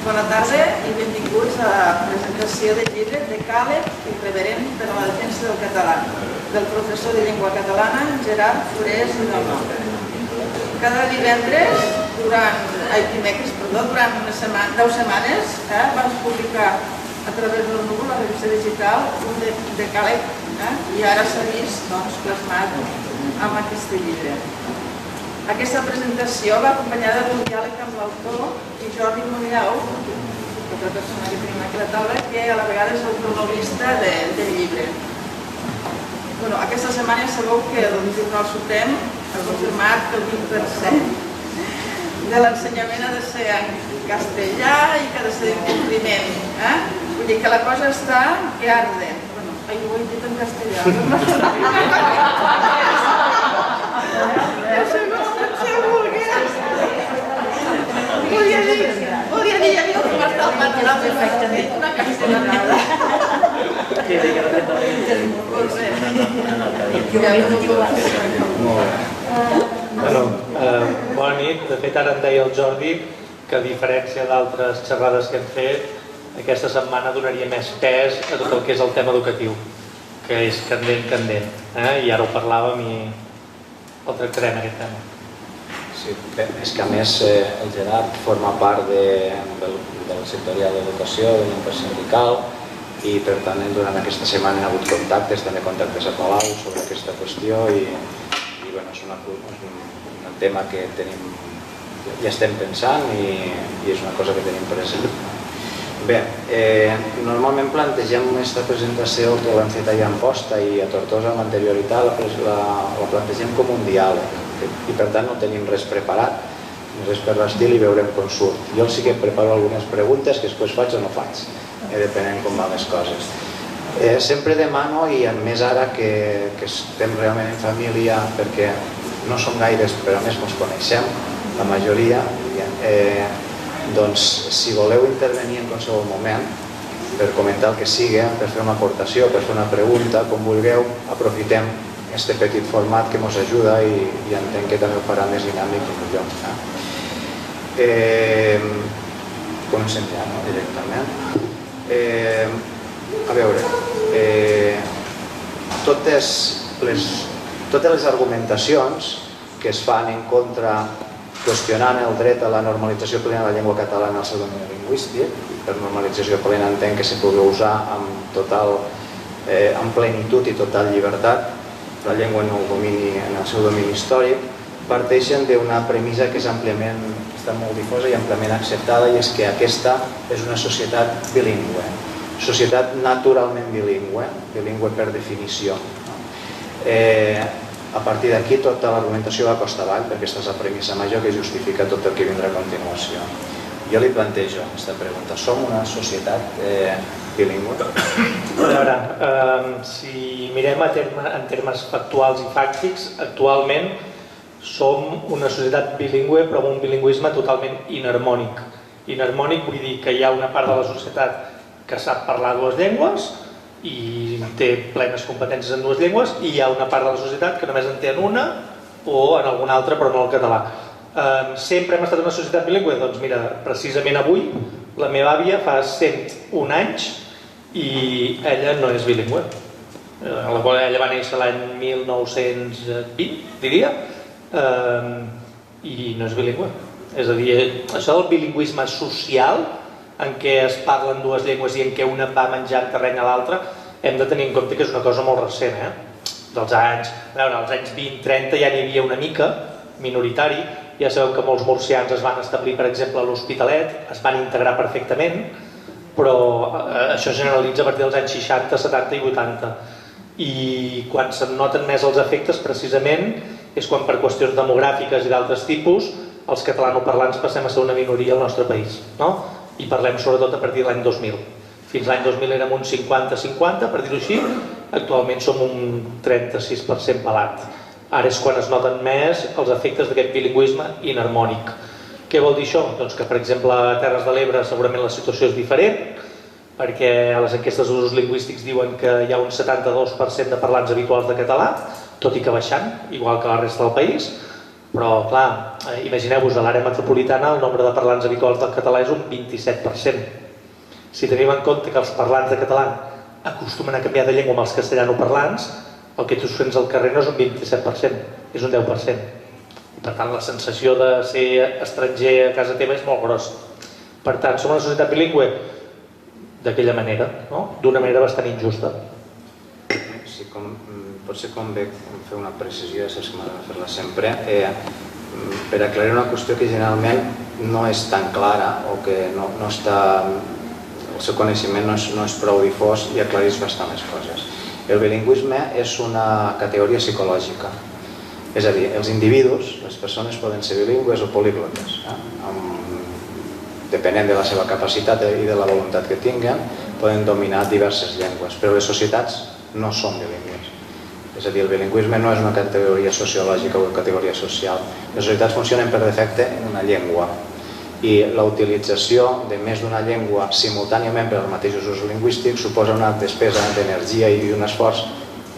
Bona tarda i benvinguts a la presentació del llibre Decàleg irreverent per a la defensa del català, del professor de llengua catalana Gerard Forés i Dalmau. Cada divendres, durant 10 setmanes, vam publicar a través del núvol, la revista digital, un decàleg i ara s'ha vist plasmat amb aquest llibre. Aquesta presentació va acompanyada d'un diàleg amb l'autor i Jordi Monllau, altra persona que tenim aquí a la taula, que a la vegada és el protagonista del llibre. Aquesta setmana sabeu que el Tribunal Suprem ha confirmat que el 20% de l'ensenyament ha de ser en castellà i que ha de ser d'incompliment. Vull dir que la cosa està que arde. Ho he dit en castellà. Podria dir allò que m'està al material perfectament, una castellanada. Bona nit. De fet, ara em deia el Jordi que a diferència d'altres xerrades que hem fet, aquesta setmana donaria més pes a tot el que és el tema educatiu, que és candent, i ara ho parlàvem i el tractarem, aquest tema. Sí, és que a més el Gerard forma part del sectorial d'educació, de l'Inter Sindical, i per tant durant aquesta setmana ha hagut contactes, també contactes a Palau sobre aquesta qüestió i és un tema que ja estem pensant i és una cosa que tenim present. Bé, normalment plantegem aquesta presentació que l'hem fet allà a Amposta i a Tortosa amb anterioritat, la plantegem com un diàleg i per tant no tenim res preparat, res per l'estil i veurem com surt. Jo sí que preparo algunes preguntes que després faig o no faig, depenent com van les coses. Sempre demano, i a més ara que estem realment en família, perquè no som gaires però a més ens coneixem, la majoria, doncs si voleu intervenir en qualsevol moment per comentar el que sigui, per fer una aportació, per fer una pregunta, com vulgueu, aprofitem aquest petit format que ens ajuda i entenc que també ho farà més dinàmic i millor. Comencem ja directament. A veure, totes les argumentacions que es fan en contra qüestionant el dret a la normalització plena de la llengua catalana al seu domini lingüístic, i per normalització plena entenc que se pugui usar amb plenitud i total llibertat la llengua en el seu domini històric, parteixen d'una premissa que està molt difosa i àmpliament acceptada, i és que aquesta és una societat bilingüe, societat naturalment bilingüe, bilingüe per definició. A partir d'aquí tota l'argumentació va costa avall, perquè aquesta és la premissa major que justifica tot el que vindrà a continuació. Jo li plantejo aquesta pregunta. Som una societat bilingüe? A veure, si mirem en termes factuals i fàctics, actualment som una societat bilingüe però amb un bilingüisme totalment inharmònic. Inharmònic vull dir que hi ha una part de la societat que sap parlar dues llengües i té plenes competències en dues llengües, i hi ha una part de la societat que només en té en una o en alguna altra però no el català. Sempre hem estat una societat bilingüe? Doncs mira, precisament avui la meva àvia fa 101 anys i ella no és bilingüe. Ella va néixer l'any 1920, diria, i no és bilingüe. És a dir, això del bilingüisme social, en què es parlen dues llengües i en què una va menjant terreny a l'altra, hem de tenir en compte que és una cosa molt recent. Als anys 20-30 ja n'hi havia una mica, minoritari. Ja sabeu que molts murcians es van establir, per exemple, a l'Hospitalet, es van integrar perfectament, però això generalitza a partir dels anys 60, 70 i 80. I quan se'n noten més els efectes, precisament, és quan per qüestions demogràfiques i d'altres tipus els catalanoparlants passem a ser una minoria al nostre país, i parlem sobretot a partir de l'any 2000. Fins l'any 2000 érem un 50-50, per dir-ho així, actualment som un 36% pelat. Ara és quan es noten més els efectes d'aquest bilingüisme inharmònic. Què vol dir això? Doncs que, per exemple, a Terres de l'Ebre segurament la situació és diferent, perquè a les enquestes d'usos lingüístics diuen que hi ha un 72% de parlants habituals de català, tot i que baixant, igual que la resta del país. Però, clar, imagineu-vos, a l'àrea metropolitana el nombre de parlants habituals del català és un 27%. Si tenim en compte que els parlants de català acostumen a canviar de llengua amb els castellanoparlants, el que tu sents al carrer no és un 27%, és un 10%. I per tant, la sensació de ser estranger a casa teva és molt grossa. Per tant, som una societat bilingüe d'aquella manera, d'una manera bastant injusta. Sí, potser convé fer una precisió, saps que m'agrada fer-la sempre, per aclarir una qüestió que generalment no és tan clara o que no està, el seu coneixement no és prou difós i aclareix bastant les coses. El bilingüisme és una categoria psicològica, és a dir, els individus, les persones poden ser bilingües o políglotes, depenent de la seva capacitat i de la voluntat que tinguen, poden dominar diverses llengües, però les societats no són bilingües. És a dir, el bilingüisme no és una categoria sociològica o una categoria social. Les societats funcionen per defecte en una llengua i la utilització de més d'una llengua simultàniament per als mateixos usos lingüístics suposa una despesa d'energia i un esforç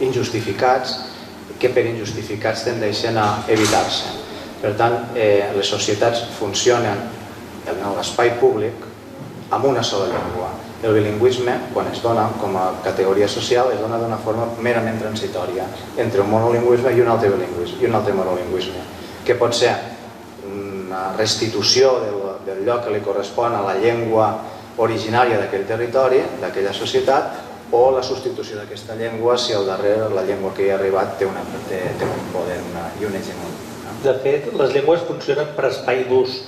injustificats que per injustificats tendeixen a evitar-se. Per tant, les societats funcionen en l'espai públic amb una sola llengua. El bilingüisme, quan es dona com a categoria social, es dona d'una forma merament transitòria entre un monolingüisme i un altre bilingüisme, i un altre monolingüisme, que pot ser una restitució del lloc que li correspon a la llengua originària d'aquell territori, d'aquella societat, o la substitució d'aquesta llengua si al darrere la llengua que hi ha arribat té un poder i una hegemonia. De fet, les llengües funcionen per espai d'ús.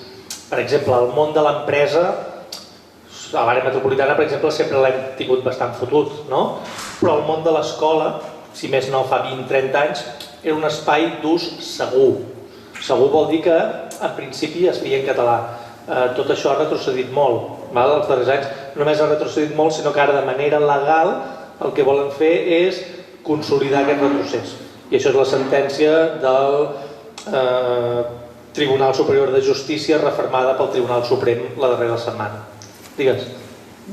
Per exemple, el món de l'empresa, a l'àrea metropolitana, per exemple, sempre l'hem tingut bastant fotut, no? Però el món de l'escola, si més no fa 20-30 anys, era un espai d'ús segur. Segur vol dir que, en principi, es feia en català. Tot això ha retrocedit molt. Els darrers anys no només ha retrocedit molt, sinó que ara, de manera legal, el que volen fer és consolidar aquest retrocés. I això és la sentència del Tribunal Superior de Justícia refermada pel Tribunal Suprem la darrera setmana. Digues.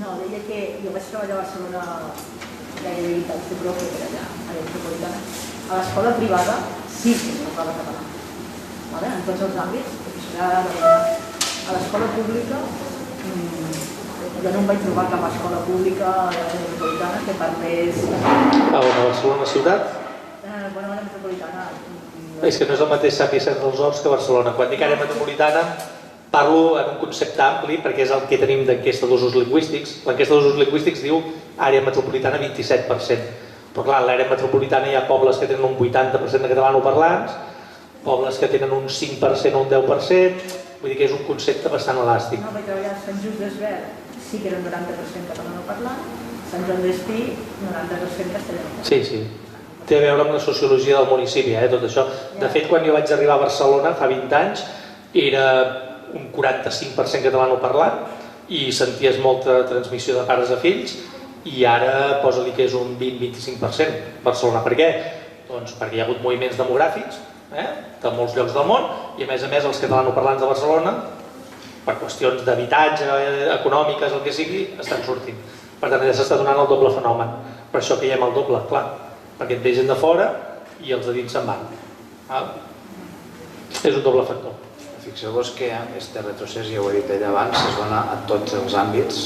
No, deia que jo vaig treballar a Barcelona gairebé 20 anys de profe per allà, a la metropolitana. A l'escola privada sí que es parlava català, en tots els àmbits, a l'escola pública jo no em vaig trobar cap escola pública a la metropolitana que parlés... A Barcelona ciutat? Bueno, a la metropolitana... És que no és el mateix Sant Vicenç dels Horts que Barcelona. Quan dic àrea metropolitana parlo en un concepte ampli perquè és el que tenim d'enquesta d'usos lingüístics. L'enquesta d'usos lingüístics diu àrea metropolitana 27%. Però clar, a l'àrea metropolitana hi ha pobles que tenen un 80% de catalanoparlants, pobles que tenen un 5% o un 10%, vull dir que és un concepte bastant elàstic. No, vaig treballar a Sant Just d'Esvern, sí que era un 90% catalanoparlant, Sant Joan d'Espí, 90% castellanoparlant. Sí. Té a veure amb la sociologia del municipi, tot això. De fet, quan jo vaig arribar a Barcelona fa 20 anys, era un 45% catalanoparlant i senties molta transmissió de pares a fills, i ara posa-li que és un 20-25% Barcelona. Per què? Doncs perquè hi ha hagut moviments demogràfics de molts llocs del món i a més els catalanoparlants de Barcelona, per qüestions d'habitatge, econòmiques, el que sigui, estan sortint. Per tant, ja s'està donant el doble fenomen. Per això que hi hem el doble, clar, perquè et ve gent de fora i els de dins se'n van. És un doble factor. Fixeu-vos que aquest retrocés, ja ho he dit ell abans, es dona a tots els àmbits,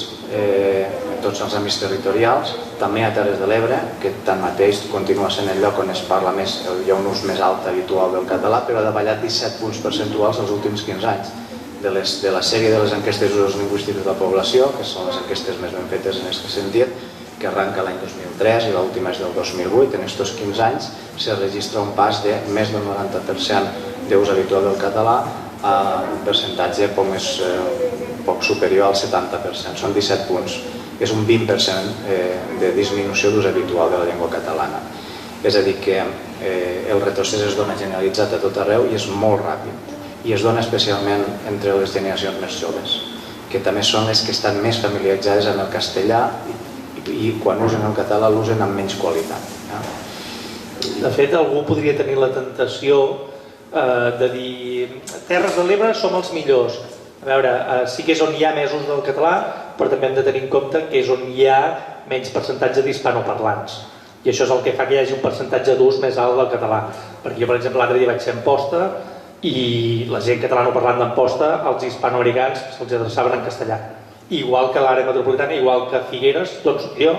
territorials, també a Terres de l'Ebre, que tanmateix continua sent el lloc on es parla més, hi ha un ús més alt habitual del català, però ha davallat 17 punts percentuals els últims 15 anys. De la sèrie de les enquestes d'usos lingüístics de la població, que són les enquestes més ben fetes en aquest sentit, que arranca l'any 2003 i l'última és del 2008, en aquests 15 anys se registra un pas de més del 90% d'ús habitual del català a un percentatge poc superior al 70%, són 17 punts. És un 20% de disminució d'ús habitual de la llengua catalana. És a dir, que el retrocés es dona generalitzat a tot arreu i és molt ràpid. I es dona especialment entre les generacions més joves, que també són les que estan més familiaritzades amb el castellà i quan usen el català l'usen amb menys qualitat. De fet, algú podria tenir la tentació de dir Terres de l'Ebre som els millors. A veure, sí que és on hi ha més ús del català, però també hem de tenir en compte que és on hi ha menys percentatge d'hispanoparlants. I això és el que fa que hi hagi un percentatge d'ús més alt del català. Perquè jo, per exemple, l'altre dia vaig ser a Amposta i la gent catalanoparlant d'Amposta, els hispanoamericans se'ls adreçaven en castellà. Igual que l'àrea metropolitana, igual que Figueres, d'on soc jo,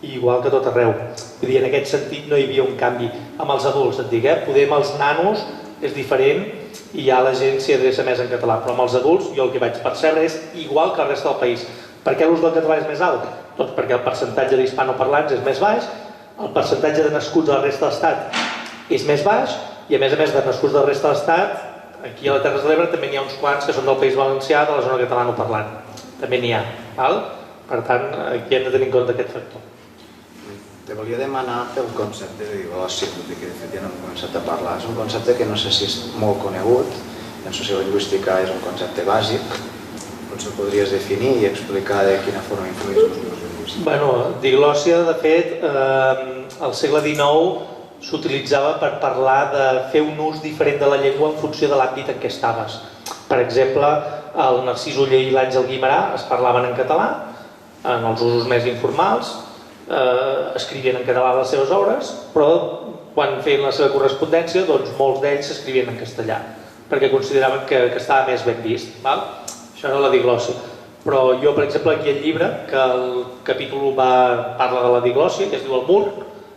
i igual que tot arreu. Vull dir, en aquest sentit no hi havia un canvi. Amb els adults, et dic, poder amb els nanos és diferent i ja la gent s'hi adreça més en català, però amb els adults jo el que vaig percebre és igual que el resta del país. Per què l'ús del català és més alt? Doncs perquè el percentatge d'hispanoparlants és més baix, el percentatge de nascuts a la resta de l'Estat és més baix i a més de nascuts de la resta de l'Estat, aquí a la Terres de l'Ebre també n'hi ha uns quants que són del País Valencià, de la zona catalanoparlant. També n'hi ha. Per tant, aquí hem de tenir en compte aquest factor. Te volia demanar pel concepte de diglòssia, tot i que de fet ja no hem començat a parlar. És un concepte que no sé si és molt conegut, en sociolingüística és un concepte bàsic, potser ho podries definir i explicar de quina forma influeix en l'ús lingüístic. Bueno, diglòssia, de fet, al segle XIX s'utilitzava per parlar de fer un ús diferent de la llengua en funció de l'àmbit en què estaves. Per exemple, el Narcís Oller i l'Àngel Guimerà es parlaven en català, en els usos més informals, escrivien en català les seves obres, però quan feien la seva correspondència, doncs molts d'ells s'escrivien en castellà, perquè consideraven que estava més ben vist. Això era la diglòssia. Però jo, per exemple, aquí al llibre, que el capítol parla de la diglòssia, que es diu el mur,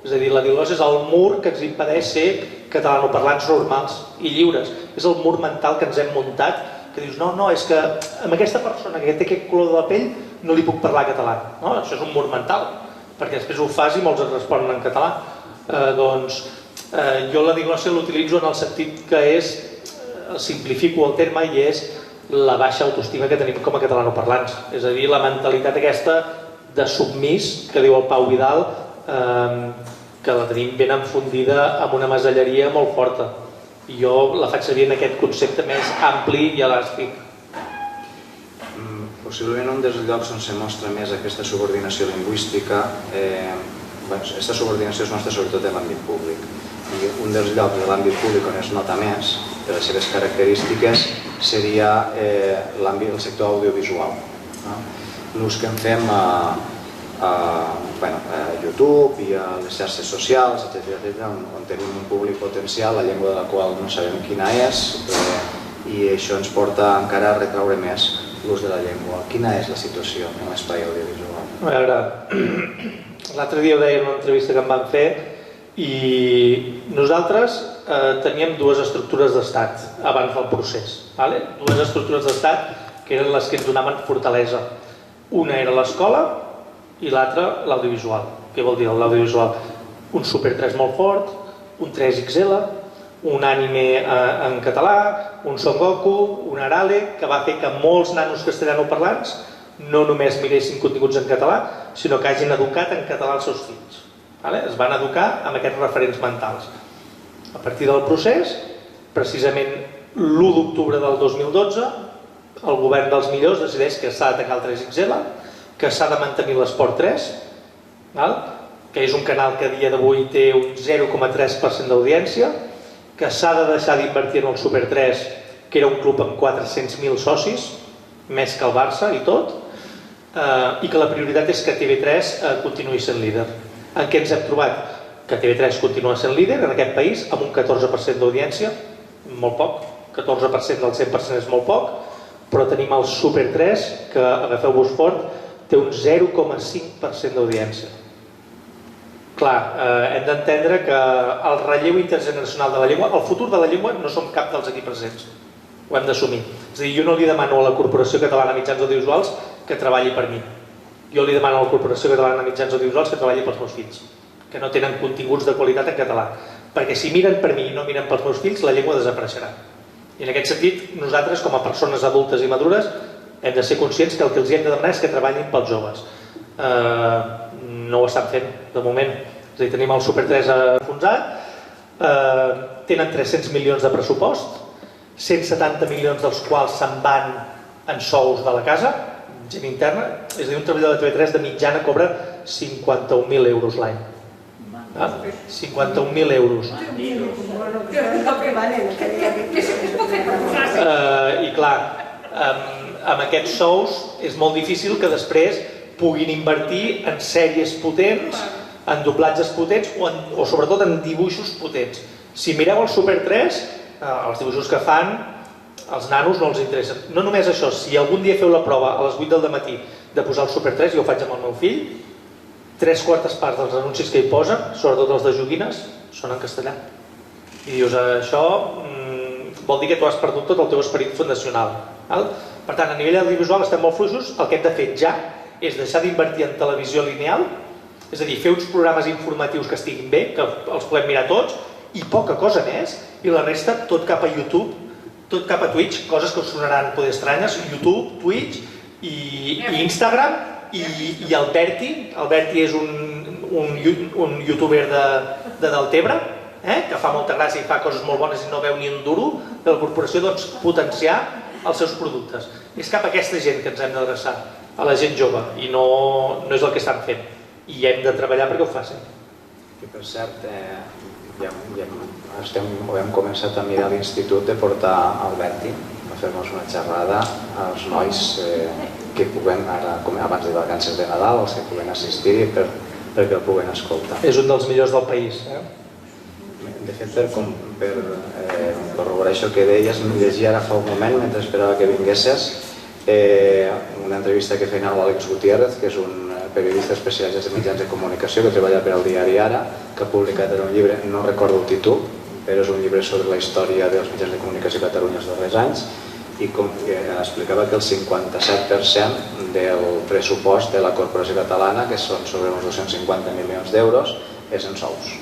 és a dir, la diglòssia és el mur que ens impedeix ser catalanoparlants normals i lliures. És el mur mental que ens hem muntat, que dius, no, és que amb aquesta persona que té aquest color de la pell no li puc parlar català. No, això és un mur mental, perquè després ho fas i molts et responen en català. Doncs jo la diglòssia l'utilitzo en el sentit que és, simplifico el terme, i és la baixa autoestima que tenim com a catalanoparlants. És a dir, la mentalitat aquesta de submís, que diu el Pau Vidal, que la tenim ben enfundida amb una masalleria molt forta. I jo la faig servir en aquest concepte més ampli i elàstic. Possiblement un dels llocs on se mostra més aquesta subordinació lingüística, aquesta subordinació es mostra sobretot en l'àmbit públic. Un dels llocs de l'àmbit públic on es nota més, de les seves característiques, seria el sector audiovisual. L'ús que en fem a YouTube i a les xarxes socials, etc., on tenim un públic potencial, la llengua de la qual no sabem quina és, i això ens porta encara a retraure més l'ús de la llengua. Quina és la situació en l'espai audiovisual? A veure, l'altre dia ho deia en una entrevista que em van fer, i nosaltres teníem dues estructures d'estat abans del procés. Dues estructures d'estat que eren les que ens donaven fortalesa. Una era l'escola i l'altra l'audiovisual. Què vol dir l'audiovisual? Un Super 3 molt fort, un 3XL, un anime en català, un Son Goku, un Arale, que va fer que molts nanos castellanoparlants no només miressin continguts en català, sinó que hagin educat en català els seus fills. Es van educar amb aquests referents mentals. A partir del procés, precisament l'1 d'octubre del 2012, el govern dels millors decideix que s'ha de tancar el 3XL, que s'ha de mantenir l'Esport 3, que és un canal que a dia d'avui té un 0,3% d'audiència, que s'ha de deixar d'invertir en el Super 3, que era un club amb 400.000 socis, més que el Barça i tot, i que la prioritat és que TV3 continuï sent líder. En què ens hem trobat? Que TV3 continua sent líder en aquest país amb un 14% d'audiència, molt poc, 14% del 100% és molt poc, però tenim el Super 3, que, agafeu-vos fort, té un 0,5% d'audiència. Clar, hem d'entendre que el relleu intergeneracional de la llengua, el futur de la llengua no som cap dels aquí presents, ho hem d'assumir. És a dir, jo no li demano a la Corporació Catalana de Mitjans Audiovisuals que treballi per mi. Jo li demano a la Corporació Catalana de Mitjans Audiovisuals que treballi pels meus fills, que no tenen continguts de qualitat en català. Perquè si miren per mi i no miren pels meus fills, la llengua desapareixerà. I en aquest sentit, nosaltres, com a persones adultes i madures, hem de ser conscients que el que els hem de demanar és que treballin pels joves. No ho estan fent, de moment. És a dir, tenim el Super 3 enfonsat, tenen 300 milions de pressupost, 170 milions dels quals se'n van en sous de la casa, gent interna, és a dir, un treballador de TV3 de mitjana cobra 51.000 euros l'any. 51.000 euros. I clar, amb aquests sous és molt difícil que després puguin invertir en sèries potents, en doblatges potents o sobretot en dibuixos potents. Si mireu el Super 3, els dibuixos que fan, els nanos no els interessen. No només això, si algun dia feu la prova a les 8 del matí de posar el Super 3, jo ho faig amb el meu fill, 3/4 parts dels anuncis que hi posen, sobretot els de joguines, són en castellà. I dius, això vol dir que tu has perdut tot el teu esperit fundacional. Per tant, a nivell audiovisual estem molt fluixos, el que hem de fer ja és deixar d'invertir en televisió lineal, és a dir, fer uns programes informatius que estiguin bé, que els podem mirar tots, i poca cosa més, i la resta tot cap a YouTube, tot cap a Twitch, coses que us sonaran poder estranyes, YouTube, Twitch i Instagram, i el Berti és un youtuber de Deltebre, que fa molta gràcia i fa coses molt bones i no veu ni un duro de la corporació, doncs potenciar els seus productes. És cap a aquesta gent que ens hem d'adreçar, a la gent jove, i no és el que estan fent. I hem de treballar perquè ho facin. I per cert, hem començat a mirar a l'institut de portar el Berti a fer-nos una xerrada als nois que puguen, abans de vacances de Nadal, els que puguen assistir-hi perquè el puguen escoltar. És un dels millors del país. De fet, per corroborar això que deies, llegia ara fa un moment, mentre esperava que vinguesses, una entrevista que feia l'Àlex Gutiérrez, que és un periodista especialitzat en mitjans de comunicació que treballa per al diari Ara, que ha publicat un llibre, no recordo el títol, però és un llibre sobre la història dels mitjans de comunicació a Catalunya els darrers anys, i explicava que el 57% del pressupost de la corporació catalana, que són sobre uns 250 milions d'euros, és en sous.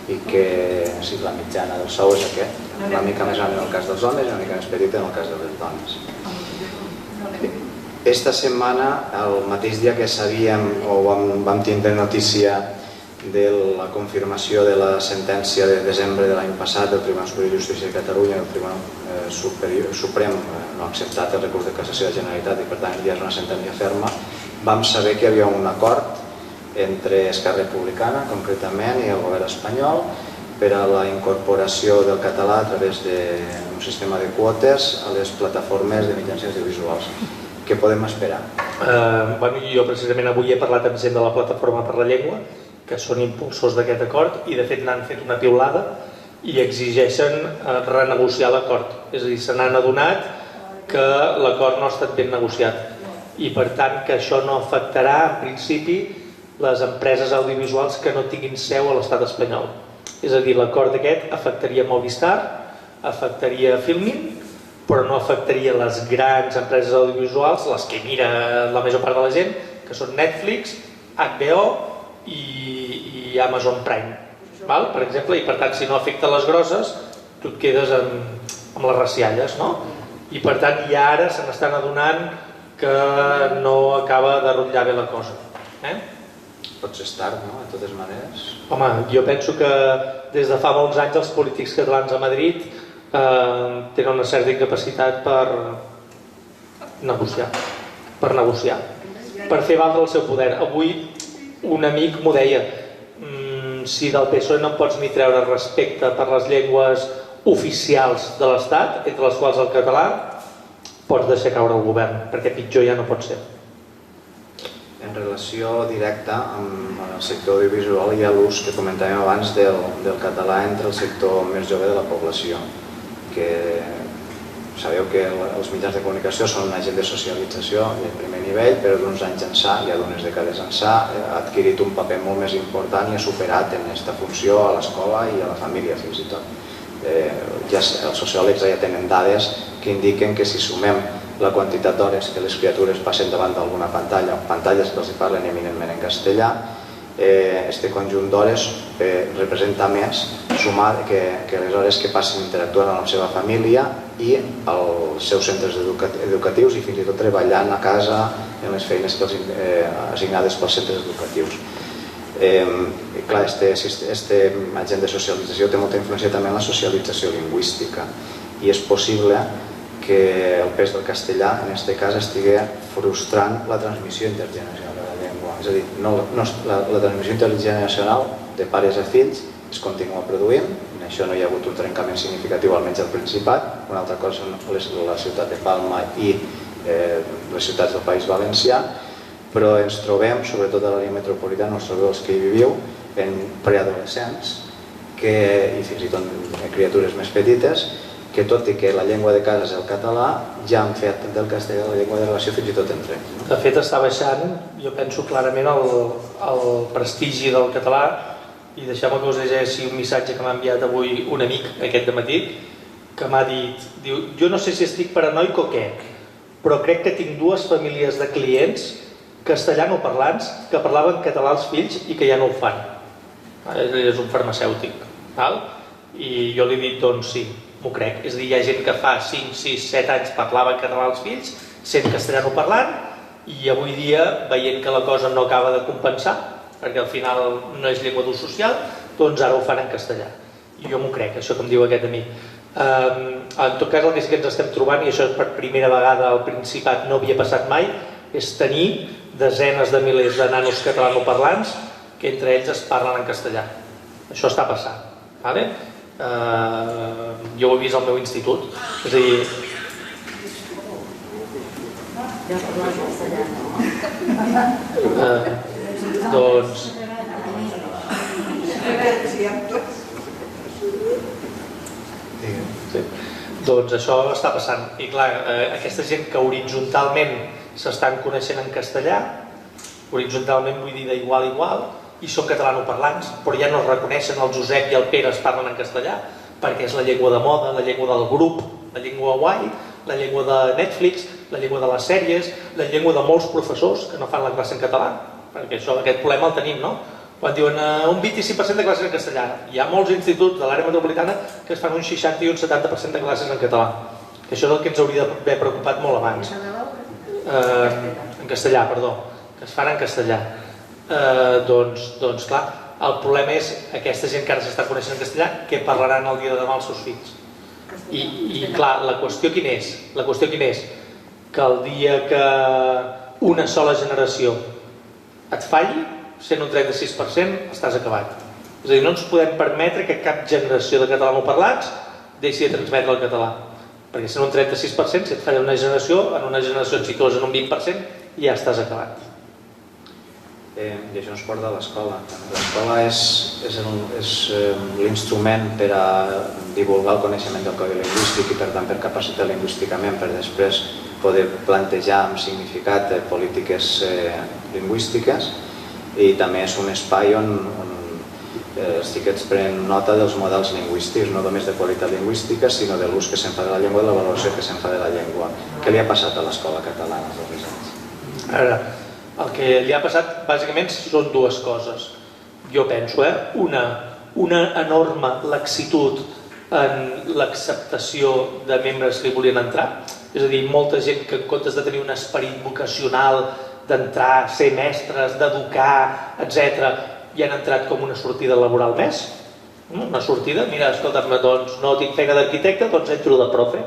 I que la mitjana del sou és aquest, una mica més gran en el cas dels homes i una mica més petita en el cas de les dones. Esta setmana, el mateix dia que sabíem o vam tindre notícia de la confirmació de la sentència de desembre de l'any passat del Tribunal Superior de Justícia de Catalunya, el Tribunal Suprem no ha acceptat el recurs de cassació de la Generalitat i per tant ja és una sentència ferma, vam saber que hi havia un acord entre Esquerra Republicana, concretament, i el govern espanyol per a la incorporació del català a través d'un sistema de quotes a les plataformes de mitjans audiovisuals. Què podem esperar? Jo precisament avui he parlat amb gent de la Plataforma per la Llengua, que són impulsors d'aquest acord, i de fet n'han fet una piulada i exigeixen renegociar l'acord. És a dir, se n'han adonat que l'acord no ha estat ben negociat i per tant que això no afectarà en principi les empreses audiovisuals que no tinguin seu a l'estat espanyol. És a dir, l'acord aquest afectaria Movistar, afectaria Filmin, però no afectaria les grans empreses audiovisuals, les que mira la major part de la gent, que són Netflix, HBO i Amazon Prime, per exemple, i per tant si no afecta les grosses, tu et quedes amb les racialles, no? I per tant ja ara se n'estan adonant que no acaba de rotllar bé la cosa. Pot ser tard, no?, de totes maneres. Home, jo penso que des de fa molts anys els polítics catalans a Madrid tenen una certa incapacitat per negociar, per fer valdre el seu poder. Avui un amic m'ho deia, si del PSOE no pots ni treure respecte per les llengües oficials de l'Estat, entre les quals el català, pots deixar caure el govern, perquè pitjor ja no pot ser. En relació directa amb el sector audiovisual hi ha l'ús que comentàvem abans del català entre el sector més jove de la població, que sabeu que els mitjans de comunicació són un agent de socialització de primer nivell, però d'uns anys ençà, ja d'unes dècades ençà, ha adquirit un paper molt més important i ha superat en aquesta funció a l'escola i a la família fins i tot. Els sociòlegs ja tenen dades que indiquen que si sumem la quantitat d'hores que les criatures passen davant d'alguna pantalla, pantalles que els parlen eminentment en castellà, aquest conjunt d'hores representa més sumat que les hores que passen interactuant amb la seva família i els seus centres educatius i fins i tot treballant a casa en les feines assignades pels centres educatius. Clar, aquest agent de socialització té molta influència també en la socialització lingüística i és possible que el pes del castellà en aquest cas estigui frustrant la transmissió intergeneracional de la llengua. És a dir, la transmissió intergeneracional de pares a fills es continua produint, en això no hi ha hagut un trencament significatiu almenys al Principat, una altra cosa són la ciutat de Palma i les ciutats del País Valencià, però ens trobem, sobretot a l'àrea metropolitana, ens trobeu els que hi viviu, en preadolescents i fins i tot criatures més petites que tot i que la llengua de casa és el català, ja han fet del castellà la llengua de relació fins i tot entre ells. De fet, està baixant, jo penso clarament, el prestigi del català, i deixeu-me que us llegeixi un missatge que m'ha enviat avui un amic aquest dematí, que m'ha dit, diu, jo no sé si estic paranoic o què, però crec que tinc dues famílies de clients castellanoparlants que parlaven català als fills i que ja no ho fan. Ell és un farmacèutic, i jo li he dit, doncs sí, m'ho crec. És a dir, hi ha gent que fa 5, 6, 7 anys parlava català als fills, sent castellanoparlant, i avui dia, veient que la cosa no acaba de compensar, perquè al final no és llengua d'ús social, doncs ara ho fan en castellà. I jo m'ho crec, això que em diu aquest amic. En tot cas, el que sí que ens estem trobant, i això per primera vegada al Principat no havia passat mai, és tenir desenes de milers de nanos catalanoparlants que entre ells es parlen en castellà. Això està passant. Jo ho he vist al meu institut, és a dir... Doncs... Doncs això està passant. I clar, aquesta gent que horitzontalment s'estan coneixent en castellà, horitzontalment vull dir d'igual a igual, i són catalanoparlants, però ja no es reconeixen, el Josep i el Pere es parlen en castellà, perquè és la llengua de moda, la llengua del grup, la llengua guai, la llengua de Netflix, la llengua de les sèries, la llengua de molts professors que no fan la classe en català, perquè aquest problema el tenim, no? Quan diuen un 25% de classes en castellà, hi ha molts instituts de l'àrea metropolitana que es fan un 60 i un 70% de classes en català, que això és el que ens hauria d'haver preocupat molt abans. En castellà, perdó, que es fan en castellà. Doncs clar, el problema és aquesta gent que ara s'està coneixent en castellà, que parlaran el dia de demà els seus fills. I clar, la qüestió quina és? La qüestió quina és? Que el dia que una sola generació et falli, sent un 36%, estàs acabat. És a dir, no ens podem permetre que cap generació de catalanoparlants deixi de transmetre el català. Perquè sent un 36%, si et falla una generació, en una generació et situes en un 20% i ja estàs acabat. I això ens porta a l'escola. L'escola és l'instrument per a divulgar el coneixement del codi lingüístic i per tant per capacitar lingüísticament per després poder plantejar amb significat polítiques lingüístiques, i també és un espai on els xiquets prenen nota dels models lingüístics, no només de qualitat lingüística, sinó de l'ús que se'n fa de la llengua i la valoració que se'n fa de la llengua. Què li ha passat a l'escola catalana els darrers anys? Ara, el que li ha passat bàsicament són dues coses. Jo penso, una enorme laxitud en l'acceptació de membres que hi volien entrar. És a dir, molta gent que en comptes de tenir un esperit vocacional d'entrar, ser mestres, d'educar, etc., hi han entrat com una sortida laboral més. Una sortida, mira, escolta'm, doncs no tinc feina d'arquitecte, doncs entro de profe.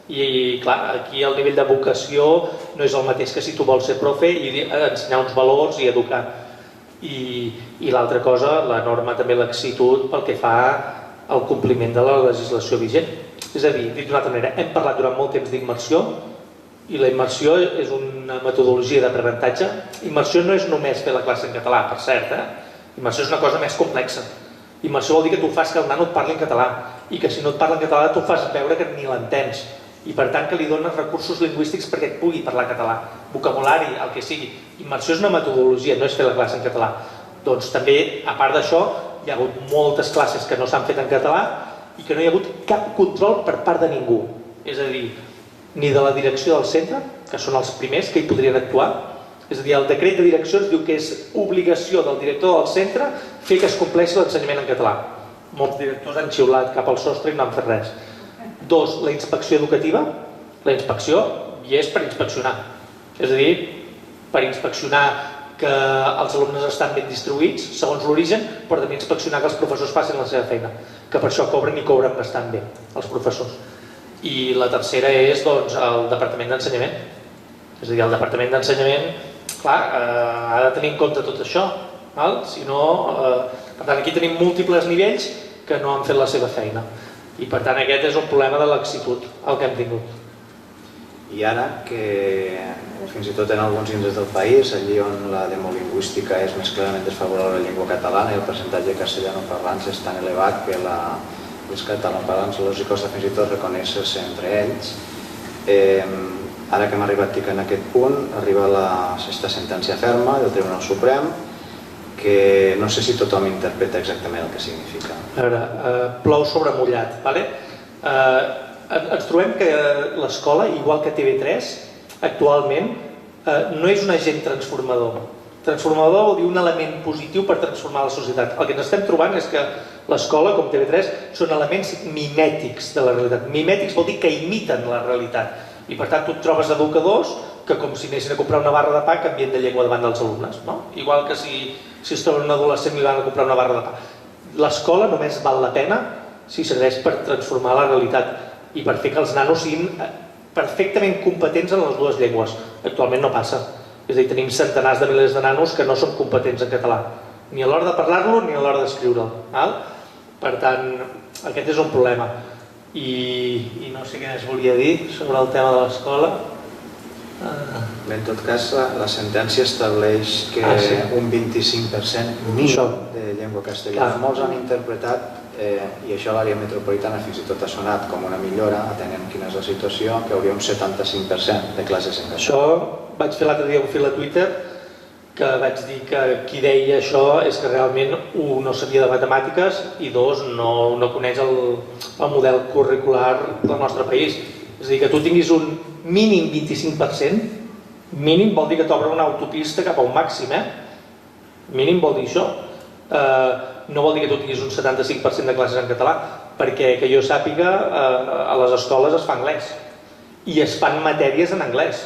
I clar, aquí el nivell de vocació no és el mateix que si tu vols ser profe i ensenyar uns valors i educar. I l'altra cosa, l'enorme també laxitud pel que fa al compliment de la legislació vigent. És a dir, dit d'una altra manera, hem parlat durant molt temps d'immersió, i la immersió és una metodologia d'aprenentatge. Immersió no és només fer la classe en català, per cert, immersió és una cosa més complexa. Immersió vol dir que tu fas que el nano et parli en català i que si no et parla en català tu fas veure que ni l'entens. I per tant que li dones recursos lingüístics perquè et pugui parlar català, vocabulari, el que sigui. Immersió és una metodologia, no és fer la classe en català. Doncs també, a part d'això, hi ha hagut moltes classes que no s'han fet en català i que no hi ha hagut cap control per part de ningú. És a dir, ni de la direcció del centre, que són els primers que hi podrien actuar. És a dir, el decret de direcció es diu que és obligació del director del centre fer que es compleixi l'ensenyament en català. Molts directors han xiulat cap al sostre i no han fet res. 2, la inspecció educativa. La inspecció hi és per inspeccionar. És a dir, per inspeccionar que els alumnes estan ben distribuïts, segons l'origen, però també inspeccionar que els professors facin la seva feina, que per això cobren i cobren bastant bé, els professors. I la tercera és el Departament d'Ensenyament. És a dir, el Departament d'Ensenyament, clar, ha de tenir en compte tot això. Si no, per tant, aquí tenim múltiples nivells que no han fet la seva feina. I per tant aquest és un problema de laxitud, el que hem tingut. I ara que fins i tot en alguns indrets del país, allí on la demolingüística és més clarament desfavorable a la llengua catalana i el percentatge de castellanoparlants és tan elevat que els catalanoparlants els costa fins i tot reconèixer-se entre ells. Ara que hem arribat en aquest punt, arriba la sexta sentència ferma del Tribunal Suprem, que no sé si tothom interpreta exactament el que significa. A veure, plou sobre mullat, vale? Ens trobem que l'escola, igual que TV3, actualment no és un agent transformador. Transformador vol dir un element positiu per transformar la societat. El que ens estem trobant és que l'escola, com TV3, són elements mimètics de la realitat. Mimètics vol dir que imiten la realitat. I per tant tu et trobes educadors que com si anessin a comprar una barra de pa canvien de llengua davant dels alumnes, no? Igual que si es troben un adolescent i van a comprar una barra de pa. L'escola només val la pena si serveix per transformar la realitat i per fer que els nanos siguin perfectament competents en les dues llengües. Actualment no passa. És a dir, tenim centenars de milers de nanos que no són competents en català, ni a l'hora de parlar-lo ni a l'hora d'escriure'l. Per tant, aquest és un problema. I no sé què més volia dir sobre el tema de l'escola. En tot cas, la sentència estableix que un 25% mínim de llengua castellana. Molts han interpretat, i això a l'àrea metropolitana fins i tot ha sonat com una millora, atenent quina és la situació, que hauria un 75% de classes en català. Això vaig fer l'altre dia un fil a Twitter que vaig dir que qui deia això és que realment, un, no sabia de matemàtiques i dos, no coneix el model curricular del nostre país. És a dir, que tu tinguis un mínim 25%, mínim vol dir que t'obre una autopista cap a un màxim, mínim vol dir això. No vol dir que tu tinguis un 75% de classes en català, perquè que jo sàpiga a les escoles es fa anglès i es fan matèries en anglès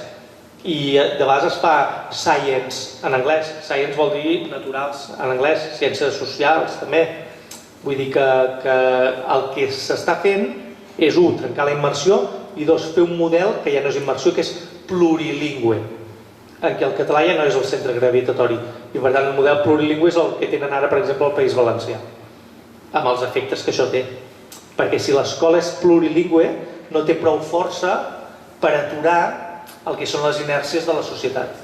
i de vegades es fa science en anglès. Science vol dir naturals en anglès, ciències socials també. Vull dir que el que s'està fent és, un, trencar la immersió i dos, fer un model que ja no és immersió, que és plurilingüe, en què el català ja no és el centre gravitatori i per tant el model plurilingüe és el que tenen ara, per exemple, al País Valencià, amb els efectes que això té, perquè si l'escola és plurilingüe no té prou força per aturar el que són les inèrcies de la societat.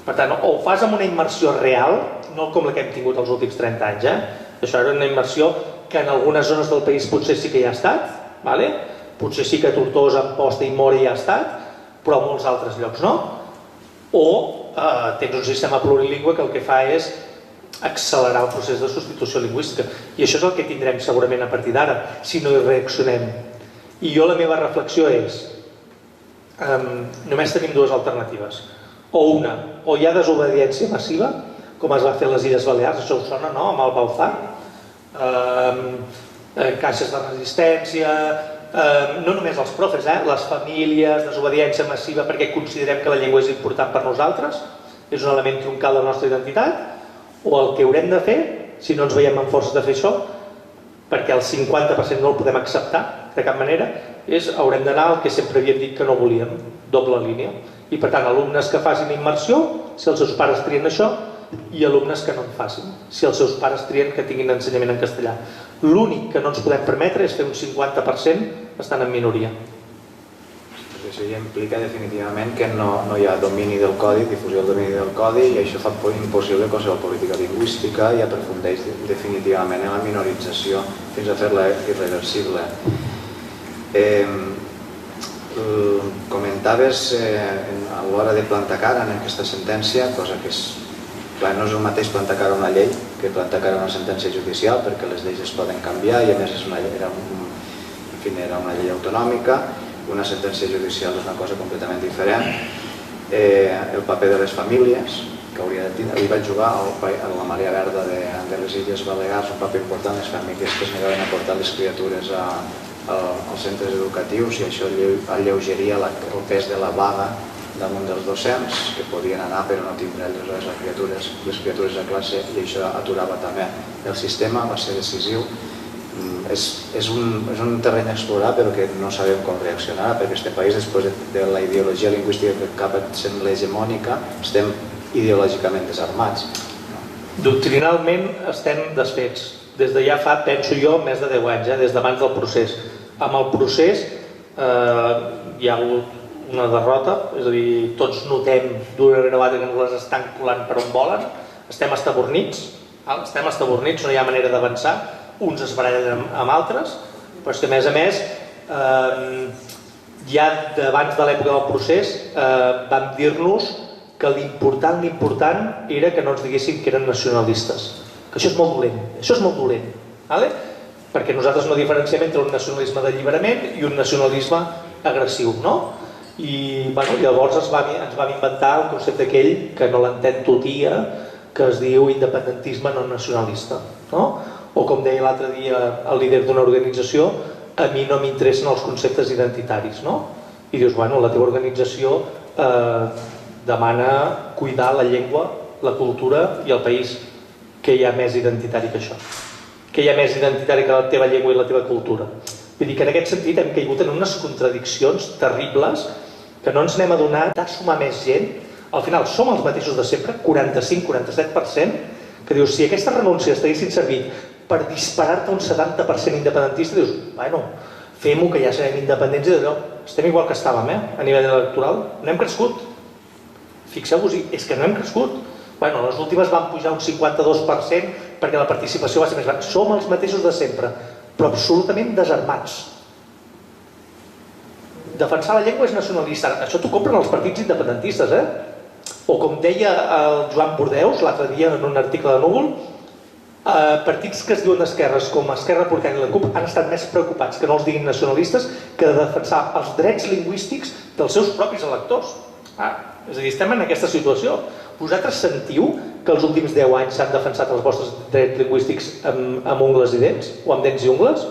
Per tant, o ho fas amb una immersió real, no com la que hem tingut els últims 30 anys, això era una immersió que en algunes zones del país potser sí que hi ha estat, potser sí que a Tortosa, Amposta i Móra hi ha estat, però a molts altres llocs no. O tens un sistema plurilingüe que el que fa és accelerar el procés de substitució lingüística. I això és el que tindrem segurament a partir d'ara, si no hi reaccionem. I jo la meva reflexió és, només tenim dues alternatives. O una, o hi ha desobediència massiva, com es va fer a les Illes Balears, això us sona, no?, amb el Bauzá, caixes de resistència, no només els profes, les famílies, desobediència massiva perquè considerem que la llengua és important per nosaltres, és un element troncal de la nostra identitat, o el que haurem de fer, si no ens veiem amb forces de fer això, perquè el 50% no el podem acceptar de cap manera, és haurem d'anar al que sempre havíem dit que no volíem, doble línia. I per tant, alumnes que facin immersió, si els seus pares trien això, i alumnes que no en facin, si els seus pares trien que tinguin ensenyament en castellà. L'únic que no ens podem permetre és fer un 50% estant en minoria. Això ja implica definitivament que no hi ha domini del codi, difusió del domini del codi, i això fa impossible qualsevol política lingüística i aprofundeix definitivament en la minorització fins a fer-la irreversible. Comentaves a l'hora de plantar cara en aquesta sentència, cosa que no és el mateix plantar cara a una llei que plantar cara a una sentència judicial, perquè les lleis es poden canviar i a més era una llei autonòmica. Una sentència judicial és una cosa completament diferent. El paper de les famílies, que hauria de tenir, va jugar a la Marea Verda de les Illes Balears un paper important, les famílies que es negaven a portar les criatures als centres educatius, i això alleugeria el pes de la vaga damunt dels docents, que podien anar però no tindre les criatures a classe, i això aturava també el sistema. Va ser decisiu. És un terreny a explorar però que no sabem com reaccionar, perquè aquest país, després de la ideologia lingüística que acaba sent l'hegemònica, estem ideològicament desarmats. Doctrinalment estem desfets des de ja fa, penso jo, més de 10 anys, des d'abans del procés. Amb el procés hi ha hagut una derrota, és a dir, tots notem d'una gravata que ens les estan colant per on volen, estem estabornits, no hi ha manera d'avançar. uns es barallen amb altres, però és que a més, ja d'abans de l'època del procés vam dir-nos que l'important era que no ens diguessin que eren nacionalistes, que això és molt dolent, perquè nosaltres no diferenciem entre un nacionalisme d'alliberament i un nacionalisme agressiu, no? I llavors ens vam inventar el concepte aquell que no l'entén totia, que es diu independentisme no nacionalista, no? O com deia l'altre dia el líder d'una organització, a mi no m'interessen els conceptes identitaris, no? I dius, bueno, la teva organització demana cuidar la llengua, la cultura i el país. Què hi ha més identitari que això? Què hi ha més identitari que la teva llengua i la teva cultura? Vull dir que en aquest sentit hem caigut en unes contradiccions terribles que no ens n'hem adonat de sumar més gent. Al final som els mateixos de sempre, 45-47%, que dius, si aquestes renúncies t'haguessin servit per disparar-te un 70% independentista, dius, bueno, fem-ho que ja serem independents i d'allò. Estem igual que estàvem, a nivell electoral. No hem crescut. Fixeu-vos-hi, és que no hem crescut. Bueno, les últimes van pujar un 52% perquè la participació va ser més gran. Som els mateixos de sempre, però absolutament desarmats. Defensar la llengua és nacionalista. Això t'ho compren els partits independentistes, O com deia el Joan Bordeus l'altre dia en un article de Núvol, partits que es diuen d'esquerres com Esquerra Republicana i la CUP han estat més preocupats que no els diguin nacionalistes que de defensar els drets lingüístics dels seus propis electors. És a dir, estem en aquesta situació. Vosaltres sentiu que els últims 10 anys s'han defensat els vostres drets lingüístics amb ungles i dents? O amb dents i ungles?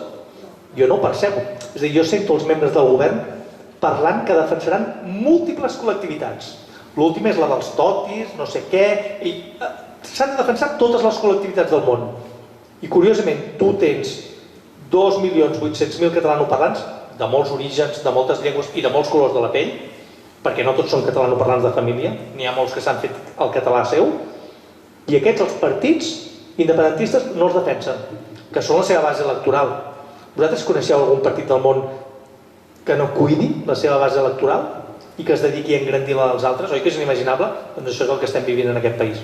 Jo no ho percebo. És a dir, jo sento els membres del govern parlant que defensaran múltiples col·lectivitats. L'última és la dels totis, no sé què... S'han de defensar totes les col·lectivitats del món. I curiosament, tu tens 2.800.000 catalanoparlants de molts orígens, de moltes llengües i de molts colors de la pell, perquè no tots són catalanoparlants de família, n'hi ha molts que s'han fet el català seu, i aquests, els partits independentistes, no els defensen, que són la seva base electoral. Vosaltres coneixeu algun partit del món que no cuidi la seva base electoral i que es dediqui a engrandir la dels altres? Oi que és inimaginable? Doncs això és el que estem vivint en aquest país.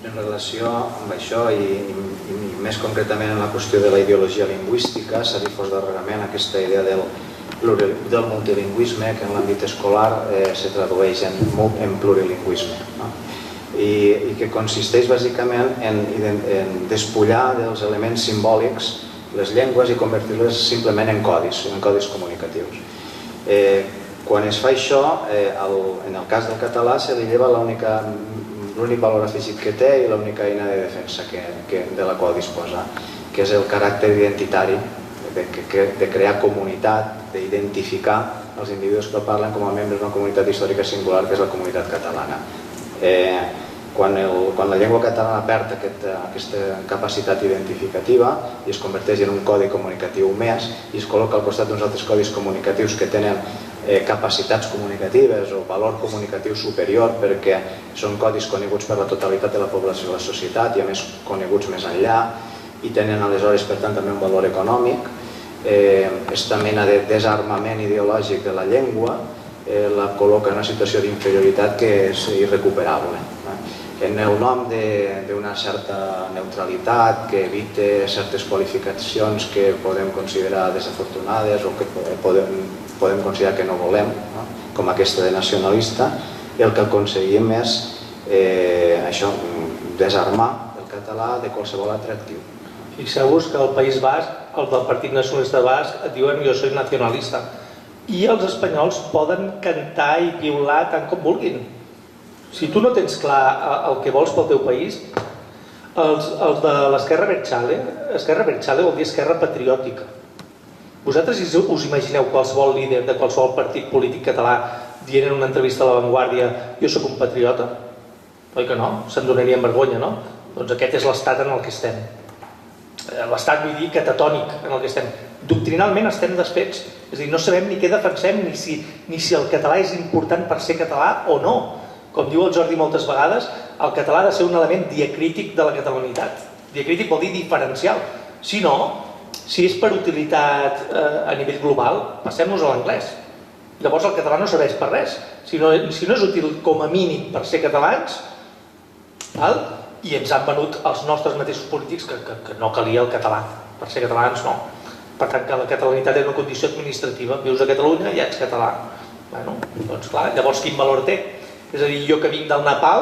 En relació amb això i més concretament en la qüestió de la ideologia lingüística, s'ha difós darrerament aquesta idea del multilingüisme que en l'àmbit escolar se tradueix en plurilingüisme i que consisteix bàsicament en despullar dels elements simbòlics les llengües i convertir-les simplement en codis comunicatius. Quan es fa això, en el cas del català se li lleva l'únic valor afegit que té i l'única eina de defensa de la qual disposa, que és el caràcter identitari, de crear comunitat, d'identificar els individus que el parlen com a membres d'una comunitat històrica singular, que és la comunitat catalana. Quan la llengua catalana perd aquesta capacitat identificativa i es converteix en un codi comunicatiu més i es col·loca al costat d'uns altres codis comunicatius que tenen capacitats comunicatives o valor comunicatiu superior perquè són codis coneguts per la totalitat de la població de la societat i a més coneguts més enllà i tenen aleshores per tant també un valor econòmic, aquesta mena de desarmament ideològic de la llengua la col·loca en una situació d'inferioritat que és irrecuperable. En el nom d'una certa neutralitat que evite certes qualificacions que podem considerar desafortunades o que podem considerar que no volem, com aquesta de nacionalista, el que aconseguim és això, desarmar el català de qualsevol atractiu. Fixeu-vos que al País Basc, el del Partit Nacionalista Basc, et diuen jo soy nacionalista. I els espanyols poden cantar i piular tant com vulguin. Si tu no tens clar el que vols pel teu país, els de l'Esquerra Abertzale vol dir esquerra patriòtica. Vosaltres us imagineu qualsevol líder de qualsevol partit polític català dient en una entrevista a La Vanguardia jo sóc un patriota? Oi que no? Se'n donarien vergonya, no? Doncs aquest és l'estat en el que estem. L'estat, vull dir, catatònic en el que estem. Doctrinalment estem desfets. És a dir, no sabem ni què defensem ni si el català és important per ser català o no. Com diu el Jordi moltes vegades, el català ha de ser un element diacrític de la catalanitat. Diacrític vol dir diferencial. Si no, si és per utilitat a nivell global, passem-nos a l'anglès. Llavors el català no serveix per res. Si no és útil com a mínim per ser catalans, i ens han venut els nostres mateixos polítics que no calia el català. Per ser catalans no. Per tant, que la catalanitat és una condició administrativa. Vius a Catalunya i ja ets català. Bueno, doncs clar, llavors quin valor té? És a dir, jo que vinc del Nepal,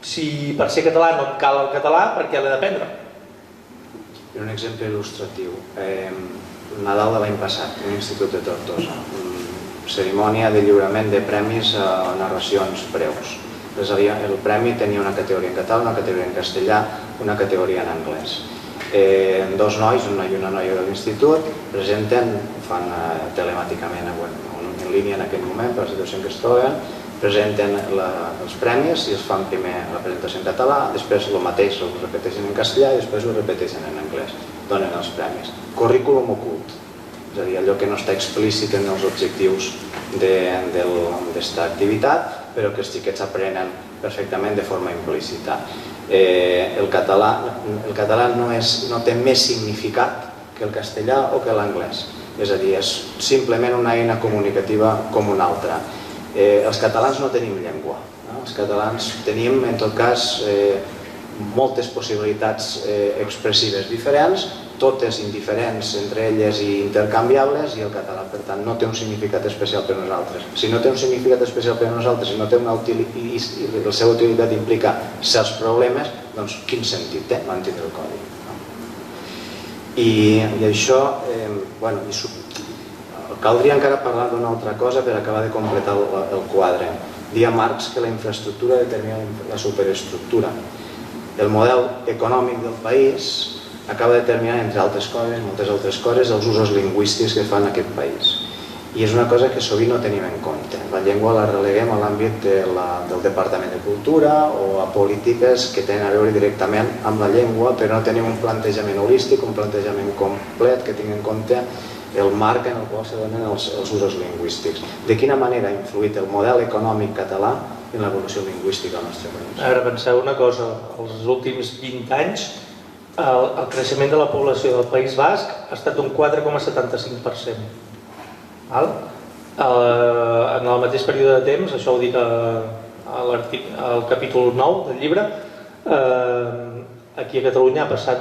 si per ser català no em cal el català, per què l'he d'aprendre? Un exemple il·lustratiu. Nadal de l'any passat, a l'Institut de Tortosa. Cerimònia de lliurament de premis a narracions breus. El premi tenia una categoria en català, una categoria en castellà, una categoria en anglès. Dos nois, un noi i una noia de l'institut, presenten, ho fan telemàticament en línia en aquell moment, per la situació en què es troben, presenten els premis i es fan primer la presentació en català, després el mateix ho repeteixen en castellà i després ho repeteixen en anglès. Donen els premis. Currículum ocult, és a dir, allò que no està explícit en els objectius d'esta activitat, però que els xiquets aprenen perfectament de forma implícita. El català no té més significat que el castellà o que l'anglès, és a dir, és simplement una eina comunicativa com una altra. Els catalans no tenim llengua, els catalans tenim en tot cas moltes possibilitats expressives diferents, totes indiferents entre elles i intercanviables, i el català, per tant, no té un significat especial per nosaltres. Si no té un significat especial per nosaltres i la seva utilitat implica certs problemes, doncs quin sentit té mantindre el codi? I això, caldria encara parlar d'una altra cosa per acabar de completar el quadre. Dia Marx que la infraestructura determina la superestructura. El model econòmic del país acaba determinant, entre altres coses, moltes altres coses, els usos lingüístics que fan aquest país. I és una cosa que sovint no tenim en compte. La llengua la releguem a l'àmbit del Departament de Cultura o a polítiques que tenen a veure directament amb la llengua, però no tenim un plantejament holístic, un plantejament complet que tingui en compte el marc en el qual se donen els usos lingüístics. De quina manera ha influït el model econòmic català en l'evolució lingüística al nostre país? Ara, penseu una cosa, els últims 20 anys el creixement de la població del País Basc ha estat d'un 4,75%. En el mateix període de temps, això ho dic al capítol 9 del llibre, aquí a Catalunya ha passat,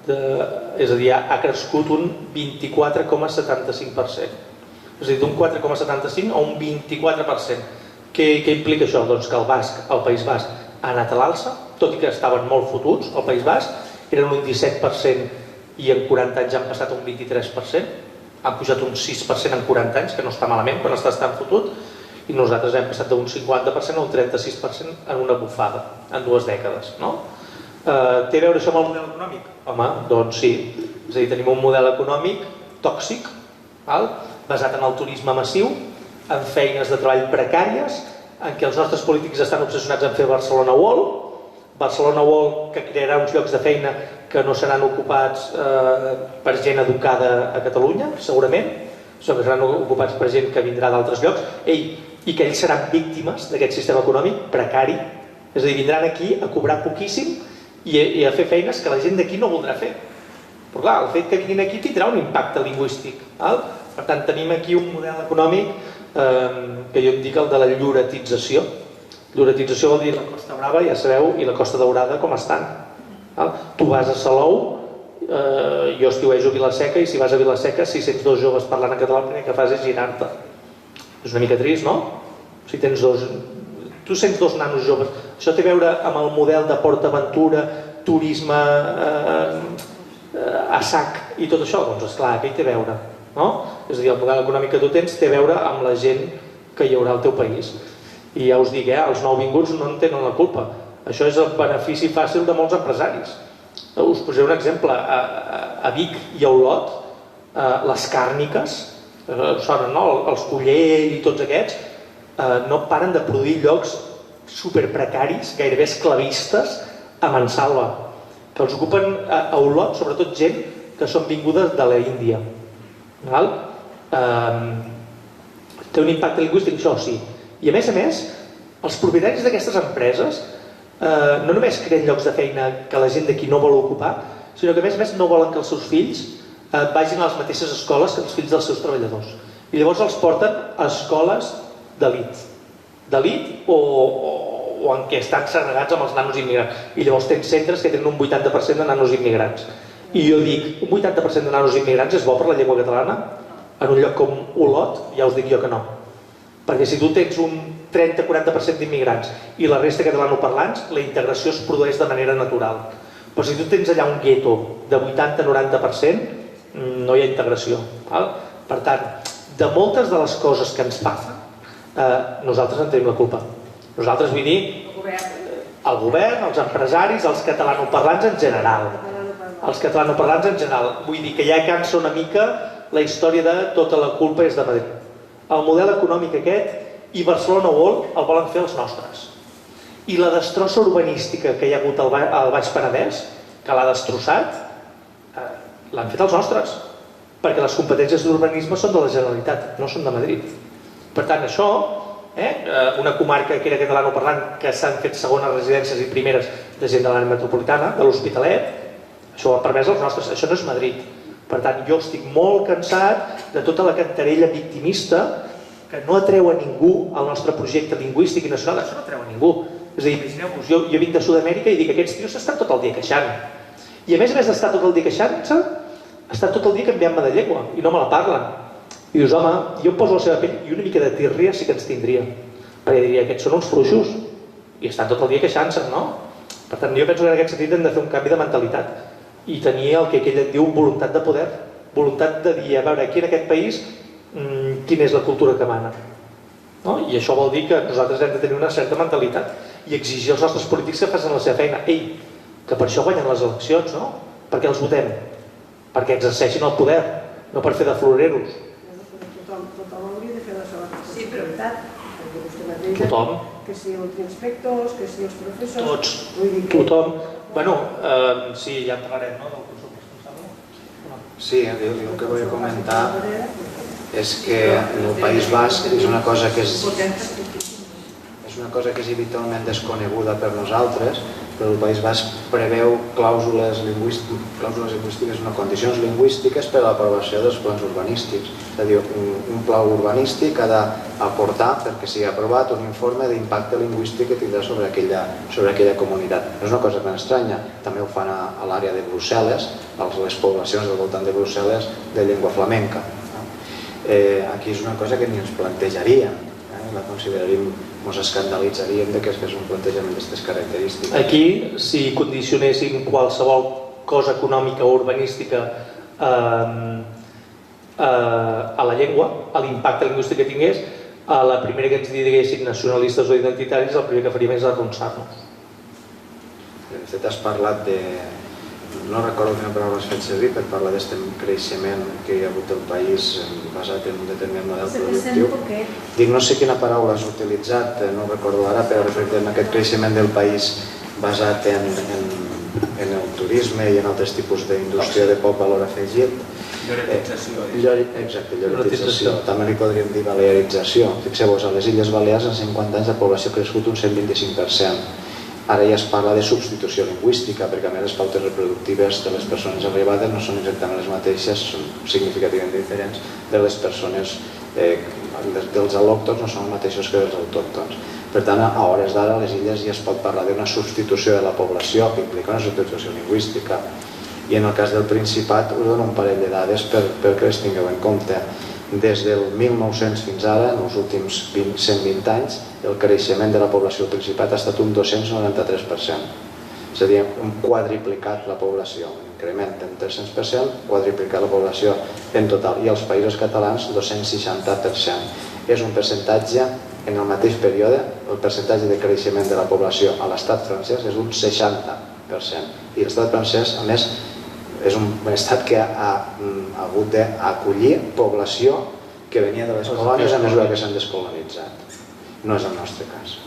és a dir, ha crescut un 24,75%. És a dir, d'un 4,75% a un 24%. Què implica això? Doncs que el País Basc ha anat a l'alça, tot i que estaven molt fotuts, el País Basc, eren un 17% i en 40 anys han passat un 23%, han pujat un 6% en 40 anys, que no està malament quan estàs tan fotut, i nosaltres hem passat d'un 50% a un 36% en una bufada, en 2 dècades. Té a veure això amb el model econòmic? Home, doncs sí. És a dir, tenim un model econòmic tòxic, basat en el turisme massiu, en feines de treball precàries, en què els nostres polítics estan obsessionats en fer Barcelona World, que crearà uns llocs de feina que no seran ocupats per gent educada a Catalunya, segurament, sinó que seran ocupats per gent que vindrà d'altres llocs, i que ells seran víctimes d'aquest sistema econòmic precari. És a dir, vindran aquí a cobrar poquíssim i a fer feines que la gent d'aquí no voldrà fer. Però clar, el fet que vinguin aquí tindrà un impacte lingüístic. Per tant, tenim aquí un model econòmic que jo en dic el de la lloretització. Lloretització vol dir la Costa Brava, ja sabeu, i la Costa Daurada com estan. Tu vas a Salou, jo estiuejo a Vila-seca, i si vas a Vila-seca, si sents 2 joves parlant en català, el primer que fas és girar-te. És una mica trist, no? Si tens tu sents 2 nanos joves. Això té a veure amb el model de PortAventura, turisme a sac i tot això? Doncs esclar, que hi té a veure. És a dir, el model econòmic que tu tens té a veure amb la gent que hi haurà al teu país. I ja us dic, els nouvinguts no en tenen la culpa. Això és el benefici fàcil de molts empresaris. Us posaré un exemple. A Vic i a Olot, les càrniques, sonen, no? Els Cullell i tots aquests, no paren de produir llocs superprecaris, gairebé esclavistes, a Mansalva, que els ocupen a Olot, sobretot gent que són vingudes de l'Índia. Té un impacte lingüístic, això sí. I a més, els propietaris d'aquestes empreses no només creen llocs de feina que la gent d'aquí no vol ocupar, sinó que a més no volen que els seus fills vagin a les mateixes escoles que els fills dels seus treballadors. I llavors els porten a escoles d'elit o o en què estan segregats amb els nanos immigrants. I llavors tens centres que tenen un 80% de nanos immigrants. I jo dic, un 80% de nanos immigrants és bo per la llengua catalana? En un lloc com Olot, ja us dic jo que no. Perquè si tu tens un 30-40% d'immigrants i la resta catalanoparlants, la integració es produeix de manera natural. Però si tu tens allà un gueto de 80-90%, no hi ha integració. Per tant, de moltes de les coses que ens passen, nosaltres en tenim la culpa. Nosaltres, vull dir, el govern, els empresaris, els catalanoparlants en general. Els catalanoparlants en general. Vull dir que ja cansa una mica la història de tota la culpa és de Madrid. El model econòmic aquest i Barcelona World el volen fer els nostres. I la destrossa urbanística que hi ha hagut al Baix Penedès, que l'ha destrossat, l'han fet els nostres, perquè les competències d'urbanisme són de la Generalitat, no són de Madrid. Per tant, això, una comarca que era catalanoparlant, que s'han fet segones residències i primeres de gent de l'àrea metropolitana, de l'Hospitalet, això ho ha permès els nostres, això no és Madrid. Per tant, jo estic molt cansat de tota la cantarella victimista que no atreu a ningú al nostre projecte lingüístic i nacional. Això no atreu a ningú. És a dir, imagineu-vos, jo vinc de Sud-amèrica i dic que aquests tios s'estan tot el dia queixant. I a més d'estar tot el dia queixant-se, estan tot el dia canviant-me de llengua i no me la parlen. I dius, home, jo em poso la seva pell i una mica de tírria sí que ens tindria. Perquè diria, aquests són uns fluixos i estan tot el dia queixant-se, no? Per tant, jo penso que en aquest sentit hem de fer un canvi de mentalitat i tenir el que ell et diu voluntat de poder, voluntat de dir, a veure, aquí en aquest país quina és la cultura que mana. I això vol dir que nosaltres hem de tenir una certa mentalitat i exigir als nostres polítics que facin la seva feina. Ei, que per això guanyen les eleccions, no? Perquè els votem, perquè exerceixin el poder, no per fer de floreros. Tothom hauria de fer la seva responsabilitat, perquè vostè mateix... Tothom. Que si els inspectors, que si els professors... Tots, tothom. Bueno, sí, ja en parlarem, no?, del consum responsable. Sí, el que vull comentar és que en el País Basc és una cosa que és habitualment desconeguda per nosaltres, però el País Basc preveu clàusules lingüístiques, no, condicions lingüístiques per a l'aprovació dels plans urbanístics. És a dir, un pla urbanístic ha d'aportar, perquè sigui aprovat, un informe d'impacte lingüístic que tindrà sobre aquella comunitat. No és una cosa tan estranya, també ho fan a l'àrea de Brussel·les, a les poblacions del voltant de Brussel·les de llengua flamenca. Aquí és una cosa que ni ens plantejaríem, la consideraríem, ens escandalitzaríem que es fes un plantejament d'aquestes característiques. Aquí, si condicionéssim qualsevol cosa econòmica o urbanística a la llengua, a l'impacte lingüístic que tingués, la primera que ens diguessin nacionalistes o identitaris, el primer que faríem és arronsar-nos. De fet, has parlat de... No recordo quina paraula has fet servir per parlar d'aquest creixement que hi ha hagut al país basat en un determinat model productiu. Dic, no sé quina paraula has utilitzat, no ho recordo ara, però referent a aquest creixement del país basat en el turisme i en altres tipus d'indústria de poc valor afegit. Lloretització. Exacte, lloretització. També li podríem dir balearització. Fixeu-vos, a les Illes Balears en 50 anys la població ha crescut un 125%. Ara ja es parla de substitució lingüística, perquè a més les pautes reproductives de les persones arribades no són exactament les mateixes, són significativament diferents de les persones, dels al·lòctons no són els mateixos que dels autòctons. Per tant, a hores d'ara a les illes ja es pot parlar d'una substitució de la població que implica una substitució lingüística. I en el cas del Principat us dono un parell de dades perquè les tingueu en compte. Des del 1900 fins ara, en els últims 120 anys, el creixement de la població del Principat ha estat un 293%. És a dir, hem quadriplicat la població, un increment d'un 300%, quadriplicat la població en total. I als països catalans, 260%. És un percentatge, en el mateix període, el percentatge de creixement de la població a l'estat francès és un 60%. I l'estat francès, a més, és un estat que ha hagut d'acollir població que venia de les colònies a mesura que s'han descolonitzat. No és el nostre cas.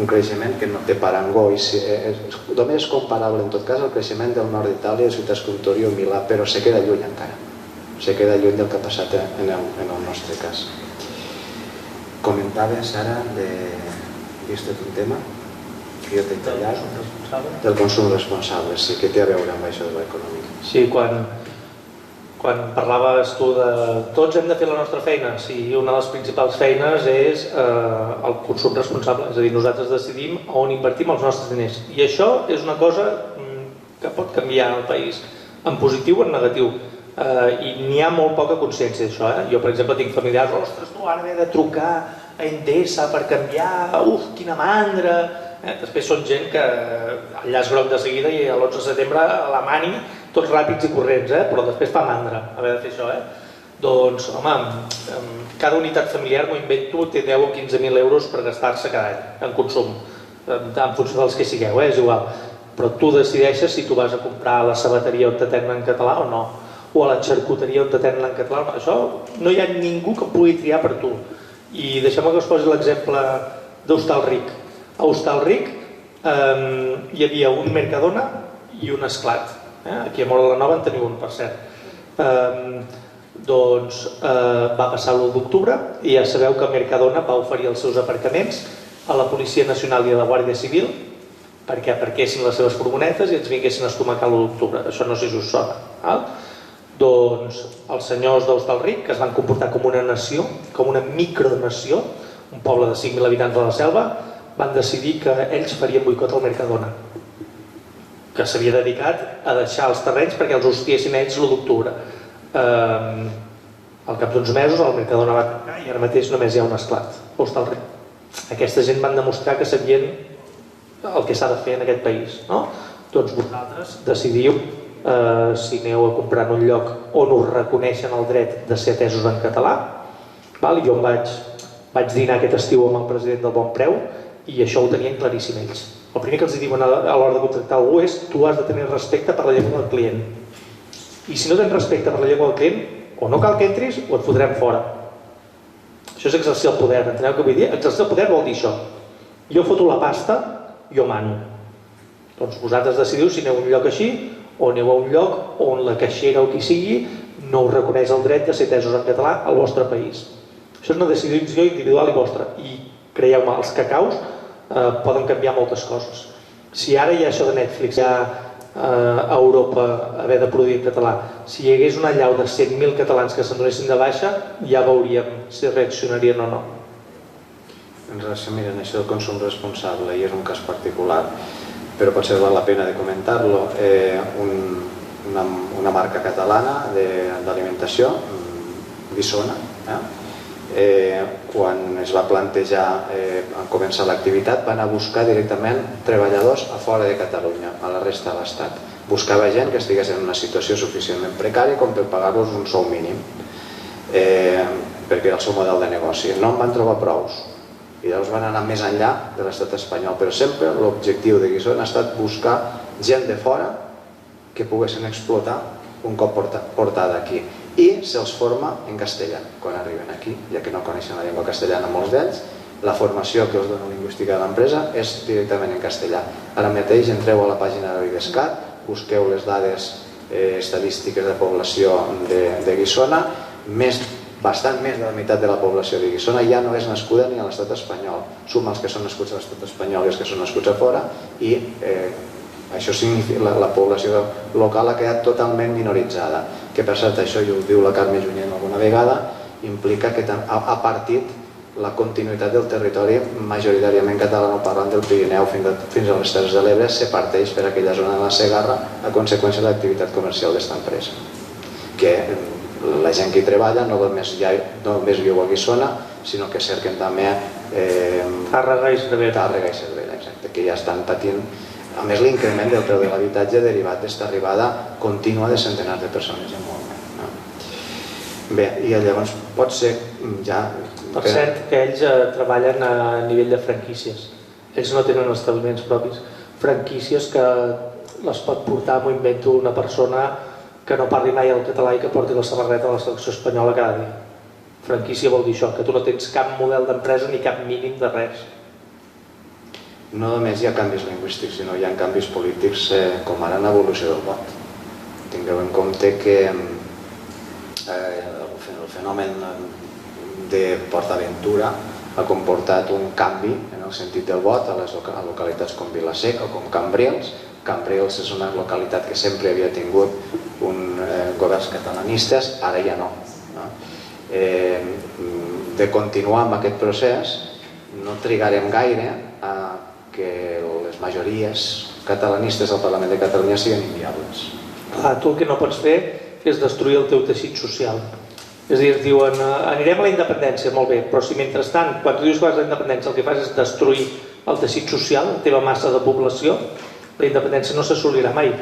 Un creixement que no té parangó. Només és comparable en tot cas al creixement del nord d'Itàlia, de ciutats com Torí o Milà, però se queda lluny encara. Se queda lluny del que ha passat en el nostre cas. Comentaves ara vist un tema que jo t'he tallat, del consum responsable, sí, que té a veure amb això de l'economia. Sí, quan quan parlaves tu de tots hem de fer la nostra feina, sí, una de les principals feines és el consum responsable, és a dir, nosaltres decidim on invertim els nostres diners. I això és una cosa que pot canviar el país, en positiu o en negatiu. I n'hi ha molt poca consciència d'això. Jo, per exemple, tinc familiars, ostres, tu ara he de trucar a Endesa per canviar, quina mandra. Després són gent que el llaç groc de seguida i l'11 de setembre a la mani, tots ràpids i corrents, però després fa mandra haver de fer això. Doncs, home, cada unitat familiar, m'ho invento, té 10 o 15.000 euros per gastar-se cada any en consum, en funció dels que sigueu, és igual. Però tu decideixes si tu vas a comprar a la sabateria on t'atenen en català o no, o a la xarcuteria on t'atenen en català o no. Això no hi ha ningú que pugui triar per tu. I deixem-me que us posi l'exemple d'Hostalric. A Hostalric hi havia un Mercadona i un Esclat. Aquí a Móra la Nova en teniu un, per cert. Doncs va passar l'1 d'octubre i ja sabeu que Mercadona va oferir els seus aparcaments a la Policia Nacional i a la Guàrdia Civil perquè aparquessin les seves furgonetes i ens vinguessin a estomacar l'1 d'octubre. Això no sé si us sona. Doncs els senyors d'Hostalric, que es van comportar com una nació, com una micronació, un poble de 5.000 habitants de la selva, van decidir que ells farien boicot al Mercadona, que s'havia dedicat a deixar els terrenys perquè els hostiessin ells l'1 d'octubre. Al cap d'uns mesos el Mercadona va tancar i ara mateix només hi ha un Esclat, Hostalric. Aquesta gent van demostrar que sabien el que s'ha de fer en aquest país. Doncs vosaltres decidiu si aneu a comprar en un lloc on us reconeixen el dret de ser atesos en català. Jo vaig dinar aquest estiu amb el president del Bon Preu i això ho tenien claríssim ells. El primer que els diuen a l'hora de contractar algú és tu has de tenir respecte per la llengua del client. I si no tens respecte per la llengua del client, o no cal que entris o et fotrem fora. Això és exercir el poder, enteneu què vull dir? Exercir el poder vol dir això. Jo foto la pasta, jo mano. Doncs vosaltres decidiu si aneu a un lloc així o aneu a un lloc on la caixera o qui sigui no us reconeix el dret de ser atesos en català al vostre país. Això és una decisió individual i vostra. I creieu-me, els cacaus poden canviar moltes coses. Si ara hi ha això de Netflix, hi ha a Europa haver de produir en català, si hi hagués una allau de 100.000 catalans que se'n donessin de baixa, ja veuríem si reaccionarien o no. En relació, miren, això del consum responsable i és un cas particular, però potser val la pena de comentar-lo. Una marca catalana d'alimentació, Guissona, quan es va plantejar començar l'activitat, van a buscar directament treballadors a fora de Catalunya, a la resta de l'Estat. Buscava gent que estigués en una situació suficientment precària com per pagar-los un sou mínim, perquè era el seu model de negoci. No en van trobar prous i llavors van anar més enllà de l'estat espanyol, però sempre l'objectiu de Guissona ha estat buscar gent de fora que poguessin explotar un cop portada aquí. I se'ls forma en castellà quan arriben aquí, ja que no coneixen la llengua castellana molts d'ells. La formació que us dona lingüística de l'empresa és directament en castellà. Ara mateix entreu a la pàgina de l'IDESCAT, busqueu les dades estadístiques de població de Guissona, bastant més de la meitat de la població de Guissona ja no és nascuda ni a l'estat espanyol. Suma els que són nascuts a l'estat espanyol i els que són nascuts a fora i això significa la població local ha quedat totalment minoritzada. Que per cert, això ho diu la Carme Junyent alguna vegada, implica que ha partit la continuïtat del territori majoritàriament catalanoparlant del Pirineu fins a les Terres de l'Ebre, se parteix per aquella zona de la Segarra a conseqüència de l'activitat comercial d'esta empresa. Que la gent que hi treballa no només viu a Guissona, sinó que cerquen també Tàrrega i Cervera, que ja estan patint. A més, l'increment del preu de l'habitatge derivat d'esta arribada contínua de centenars de persones en molt. Bé, i llavors pot ser ja... Per cert, que ells treballen a nivell de franquícies. Ells no tenen establiments propis. Franquícies que les pot portar, m'ho invento, una persona que no parli mai el català i que porti la samarreta de la selecció espanyola cada dia. Franquícia vol dir això, que tu no tens cap model d'empresa ni cap mínim de res. No només hi ha canvis lingüístics, sinó hi ha canvis polítics com ara en l'evolució del vot. Tingueu en compte que el fenomen de PortAventura ha comportat un canvi en el sentit del vot a localitats com Vila-seca o com Cambrils. Cambrils és una localitat que sempre havia tingut governs catalanistes, ara ja no. De continuar amb aquest procés, no trigarem gaire a que les majories catalanistes al Parlament de Catalunya siguin inviables. Tu el que no pots fer és destruir el teu teixit social. És a dir, es diuen, anirem a la independència, molt bé, però si mentrestant, quan tu dius que vas a la independència, el que fas és destruir el teixit social, la teva massa de població, la independència no s'assolirà mai.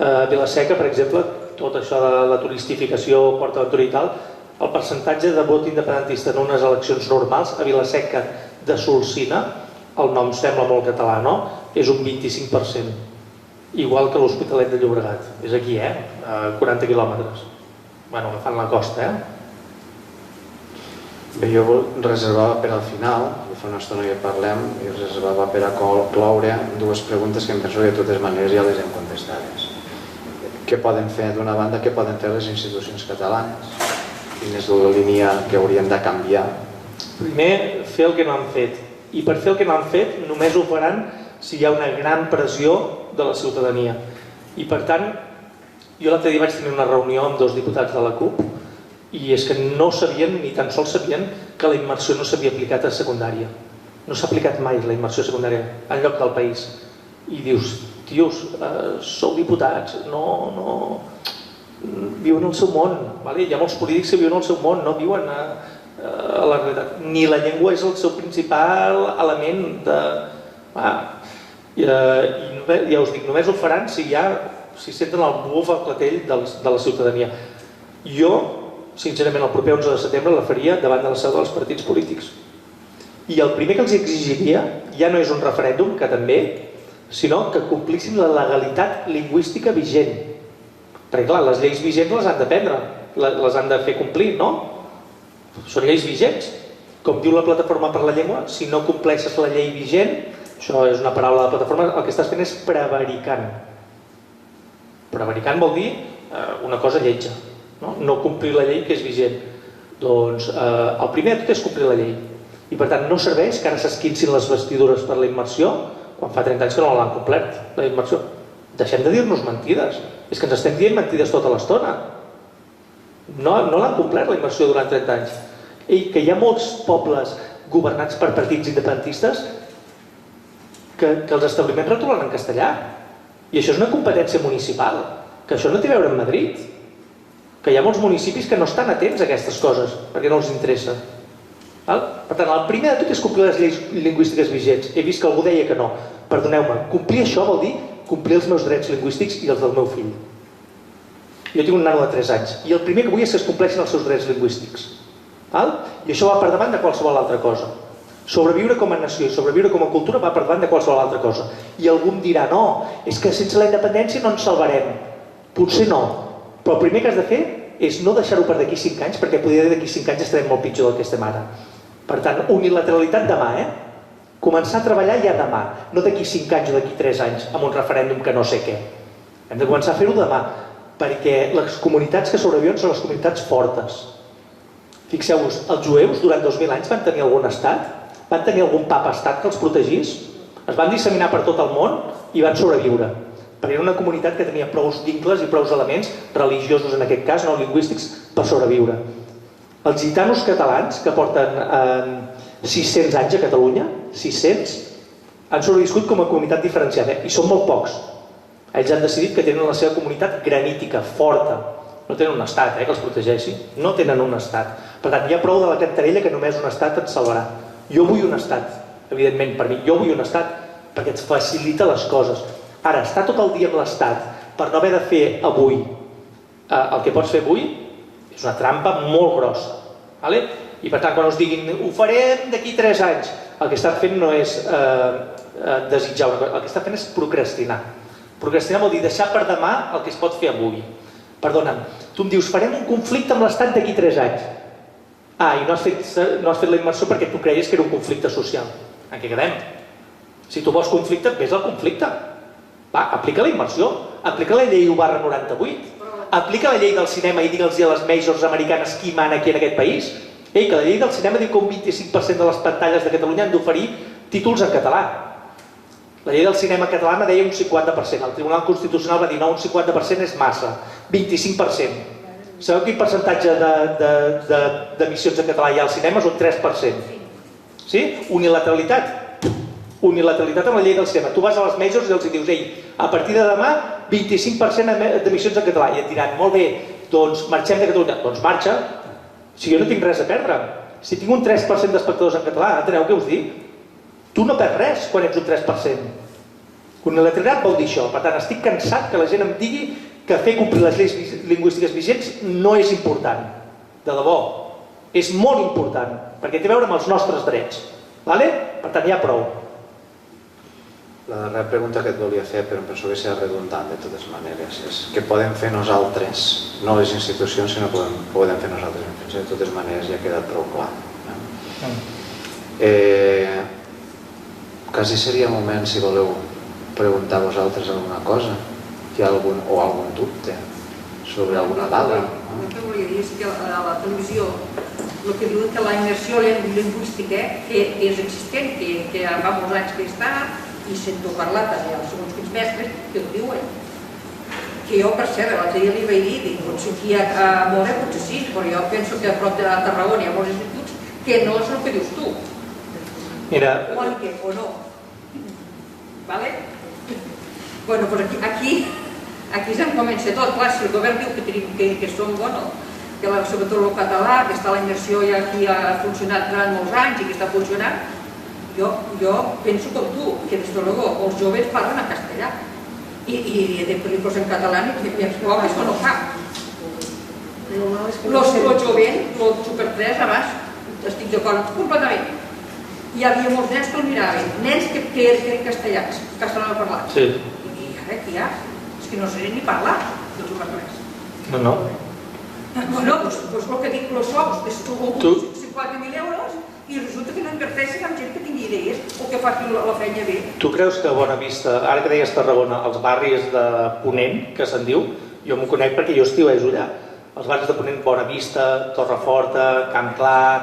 A Vila-seca, per exemple, tot això de la turistificació, PortAventura i tal, el percentatge de vot independentista en unes eleccions normals a Vila-seca de Solsona, el nom sembla molt català, no? És un 25%. Igual que l'Hospitalet de Llobregat. És aquí, a 40 quilòmetres. Bueno, agafant la costa, Bé, jo reservava per al final, fa una estona que parlem, i reservava per a cloure dues preguntes que em penso que de totes maneres ja les hem contestades. Què poden fer, d'una banda, què poden fer les institucions catalanes? Quina és la línia que haurien de canviar? Primer, fer el que no han fet. I per fer el que no han fet, només ho faran si hi ha una gran pressió de la ciutadania. I per tant, jo l'altre dia vaig tenir una reunió amb 2 diputats de la CUP i és que no sabien, ni tan sols sabien, que la immersió no s'havia aplicat a secundària. No s'ha aplicat mai la immersió secundària en lloc del país. I dius, tios, sou diputats, no viuen el seu món. Hi ha molts polítics que viuen el seu món, no viuen a la realitat. Ni la llengua és el seu principal element de... I ja us dic, només ho faran si senten el buf al clatell de la ciutadania. Jo, sincerament, el proper 11 de setembre la faria davant de la seu dels partits polítics. I el primer que els exigiria ja no és un referèndum, que també, sinó que complissin la legalitat lingüística vigent. Perquè clar, les lleis vigents les han de prendre, les han de fer complir, no? Són lleis vigents. Com diu la Plataforma per la Llengua, si no compleixes la llei vigent, això és una paraula de la plataforma, el que estàs fent és prevaricant. Prevaricant vol dir una cosa lletja, no complir la llei que és vigent. Doncs el primer de tot és complir la llei. I per tant no serveix que ara s'esquincin les vestidures per la immersió quan fa 30 anys que no l'han complert, la immersió. Deixem de dir-nos mentides. És que ens estem dient mentides tota l'estona. No l'han complert la immersió durant 30 anys. I que hi ha molts pobles governats per partits independentistes que els establiments retolen en castellà. I això és una competència municipal, que això no té a veure amb Madrid. Que hi ha molts municipis que no estan atents a aquestes coses, perquè no els interessa. Per tant, el primer de tot és complir les lleis lingüístiques vigents. He vist que algú deia que no. Perdoneu-me, complir això vol dir complir els meus drets lingüístics i els del meu fill. Jo tinc un nano de 3 anys, i el primer que vull és que es compleixin els seus drets lingüístics. I això va per davant de qualsevol altra cosa. Sobreviure com a nació i sobreviure com a cultura va per davant de qualsevol altra cosa. I algú em dirà, no, és que sense la independència no ens salvarem. Potser no, però el primer que has de fer és no deixar-ho per d'aquí 5 anys, perquè potser d'aquí 5 anys estarem molt pitjor del que estem ara. Per tant, unilateralitat demà, Començar a treballar ja demà, no d'aquí 5 anys o d'aquí 3 anys, amb un referèndum que no sé què. Hem de començar a fer-ho demà, perquè les comunitats que sobreviuen són les comunitats fortes. Fixeu-vos, els jueus durant 2.000 anys van tenir algun estat? Van tenir algun papa-estat que els protegís? Es van disseminar per tot el món i van sobreviure. Perquè era una comunitat que tenia prou vincles i prou elements religiosos, en aquest cas, no lingüístics, per sobreviure. Els gitanos catalans, que porten 600 anys a Catalunya, 600, han sobreviscut com a comunitat diferenciada, i són molt pocs. Ells han decidit que tenen la seva comunitat granítica, forta. No tenen un estat que els protegeixi, no tenen un estat. Per tant, hi ha prou de la cantarella que només un estat et salvarà. Jo vull un estat, evidentment, per mi. Jo vull un estat perquè et facilita les coses. Ara, estar tot el dia amb l'estat per no haver de fer avui el que pots fer avui és una trampa molt grossa. I per tant, quan us diguin ho farem d'aquí 3 anys, el que estan fent no és desitjar una cosa, el que estan fent és procrastinar. Procrastinar vol dir deixar per demà el que es pot fer avui. Perdona'm, tu em dius farem un conflicte amb l'Estat d'aquí 3 anys. I no has fet la immersió perquè tu creies que era un conflicte social. En què quedem? Si tu vols conflicte, vés al conflicte. Va, aplica la immersió, aplica la llei 1/98, aplica la llei del cinema i digue'ls a les majors americanes qui mana aquí en aquest país. Que la llei del cinema diu que un 25% de les pantalles de Catalunya han d'oferir títols en català. La llei del cinema catalana deia un 50%, el Tribunal Constitucional va dir no, un 50% és massa, 25%. Sabeu quin percentatge d'emissions en català hi ha al cinema? És un 3%. Sí? Unilateralitat. Unilateralitat amb la llei del cinema. Tu vas a les majors i els dius, ei, a partir de demà 25% d'emissions en català. I et diran, molt bé, doncs marxem de Catalunya. Doncs marxa. Si jo no tinc res a perdre. Si tinc un 3% d'espectadors en català, enteneu què us dic? Tu no perds res quan ets un 3%. Unilateralitat vol dir això. Per tant, estic cansat que la gent em digui que fer complir les lleis lingüístiques vigents no és important. De debò. És molt important, perquè té a veure amb els nostres drets. Per tant, ja prou. La darrera pregunta que et volia fer, però em penso que serà redundant de totes maneres, és què podem fer nosaltres, no les institucions, sinó que podem fer nosaltres. De totes maneres ja ha quedat prou clar. Quasi seria el moment, si voleu, preguntar a vosaltres alguna cosa, hi ha algun dubte sobre alguna dada. El que volia dir és que a la televisió el que diuen que la immersió lingüística que és existent, que fa molts anys que està i sento parlar també als segons quins mestres que ho diuen. Que jo, per cert, l'altre dia li vaig dir, potser aquí a Mora potser sí, però jo penso que a prop de Tarragona hi ha molts instituts que no és el que dius tu. Mira... O no. Vale? Bueno, doncs aquí se'n comença tot. Clar, si el govern diu que som, bueno, que sobretot el català, que està la immersió i aquí ha funcionat durant molts anys i que està funcionant, jo penso com tu, que des de luego els joves parlen en castellà i de pel·lícules en català i els pobres no cap. Los jovent, el Super 3 abans, estic d'acord completament. Hi havia molts nens que el miraven, nens que eren castellans, castellà parlats. Sí. I ara què hi ha? És que no sé ni parlar dels obertures. No. Bueno, doncs el que dic, els sous, és 50.000 euros i resulta que no inverteixen en gent que tingui idees o que faci la feina bé. Tu creus que a Bonavista, ara que deies Tarragona, els barris de Ponent, que se'n diu, jo m'ho conec perquè jo estiuejo allà, els barris de Ponent, Bonavista, Torreforta, Camp Clar,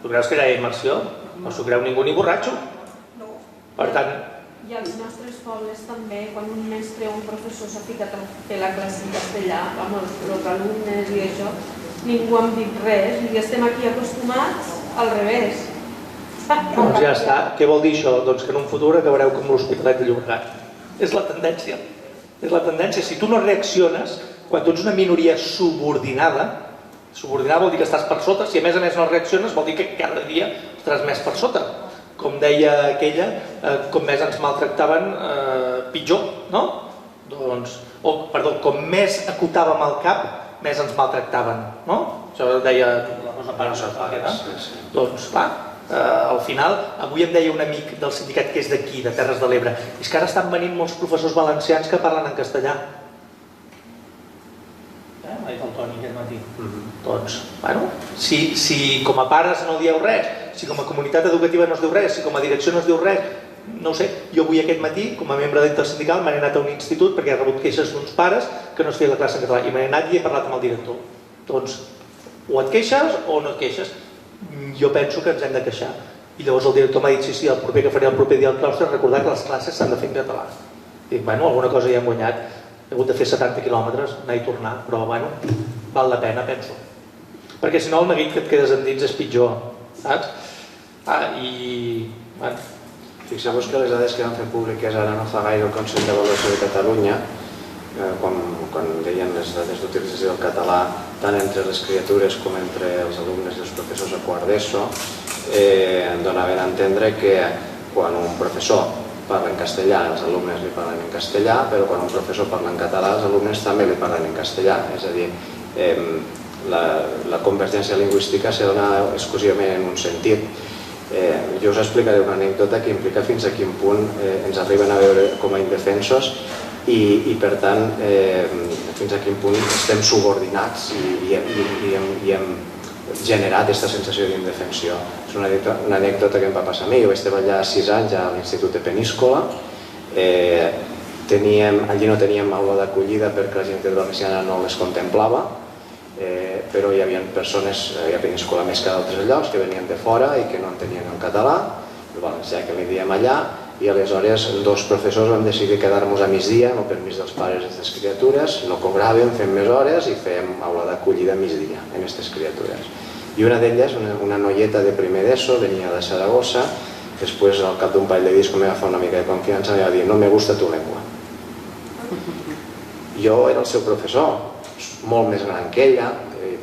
tu creus que allà hi ha immersió? No s'ho creu ningú ni borratxo. No. Per tant... I als nostres pobles també, quan un mestre o un professor s'ha ficat a fer la classe en castellà, amb els alumnes i això, ningú ha dit res i estem aquí acostumats al revés. Doncs ja està. Què vol dir això? Doncs que en un futur acabareu com l'Hospitalet de Llobregat. És la tendència. És la tendència. Si tu no reacciones, quan tu ets una minoria subordinada vol dir que estàs per sota, si a més no reacciones vol dir que cada dia estaràs més per sota. Com deia aquella, com més ens maltractaven, pitjor, no? Com més acotàvem el cap, més ens maltractaven, no? Això deia la Rosa Parra. Doncs, clar, al final, avui em deia un amic del sindicat que és d'aquí, de Terres de l'Ebre, és que ara estan venint molts professors valencians que parlen en castellà. M'ha dit el Toni aquest matí. Doncs, bueno, si com a pares no dieu res, si com a comunitat educativa no es diu res, si com a direcció no es diu res, no ho sé, jo avui aquest matí, com a membre d'intersindical, m'he anat a un institut perquè he rebut queixes d'uns pares que no es feia la classe en català i m'he anat i he parlat amb el director. Doncs, o et queixes o no et queixes. Jo penso que ens hem de queixar. I llavors el director m'ha dit, sí, el proper que faré el proper dia al claustre és recordar que les classes s'han de fer en català. Dic, bueno, alguna cosa ja hem guanyat. He hagut de fer 70 quilòmetres, anar i tornar, però bueno, val la pena, penso. Perquè si no el neguit que et quedes endins és pitjor, saps? Bueno. Fixeu-vos que les dades que van fer públiques ara no fa gaire el Consell d'Avaluació de Catalunya, quan deien les dades d'utilització del català, tant entre les criatures com entre els alumnes i els professors a quart d'ESO, donaven a entendre que quan un professor parla en castellà, els alumnes li parlen en castellà, però quan un professor parla en català, els alumnes també li parlen en castellà. És a dir, la convergència lingüística se dona exclusivament en un sentit. Jo us explicaré una anècdota que implica fins a quin punt ens arriben a veure com a indefensos i per tant, fins a quin punt estem subordinats i hem generat aquesta sensació d'indefensió. És una anècdota que em va passar a mi. Jo vaig treballar 6 anys a l'Institut de Peníscola. Allí no teníem aula d'acollida perquè la Generalitat Valenciana no les contemplava, però hi havia persones a Peníscola més que d'altres llocs que venien de fora i que no entenien el català, el valencià que li diem allà, I aleshores els dos professors vam decidir quedar-nos a migdia, amb el permís dels pares d'aquestes criatures, no cobràvem, fem més hores i fem aula d'acollida a migdia en aquestes criatures. I una d'elles, una noieta de primer d'ESO, venia de Saragossa, després al cap d'un parell de dies com em va fer una mica de confiança em va dir no me gusta tu lengua. Jo era el seu professor, molt més gran que ella,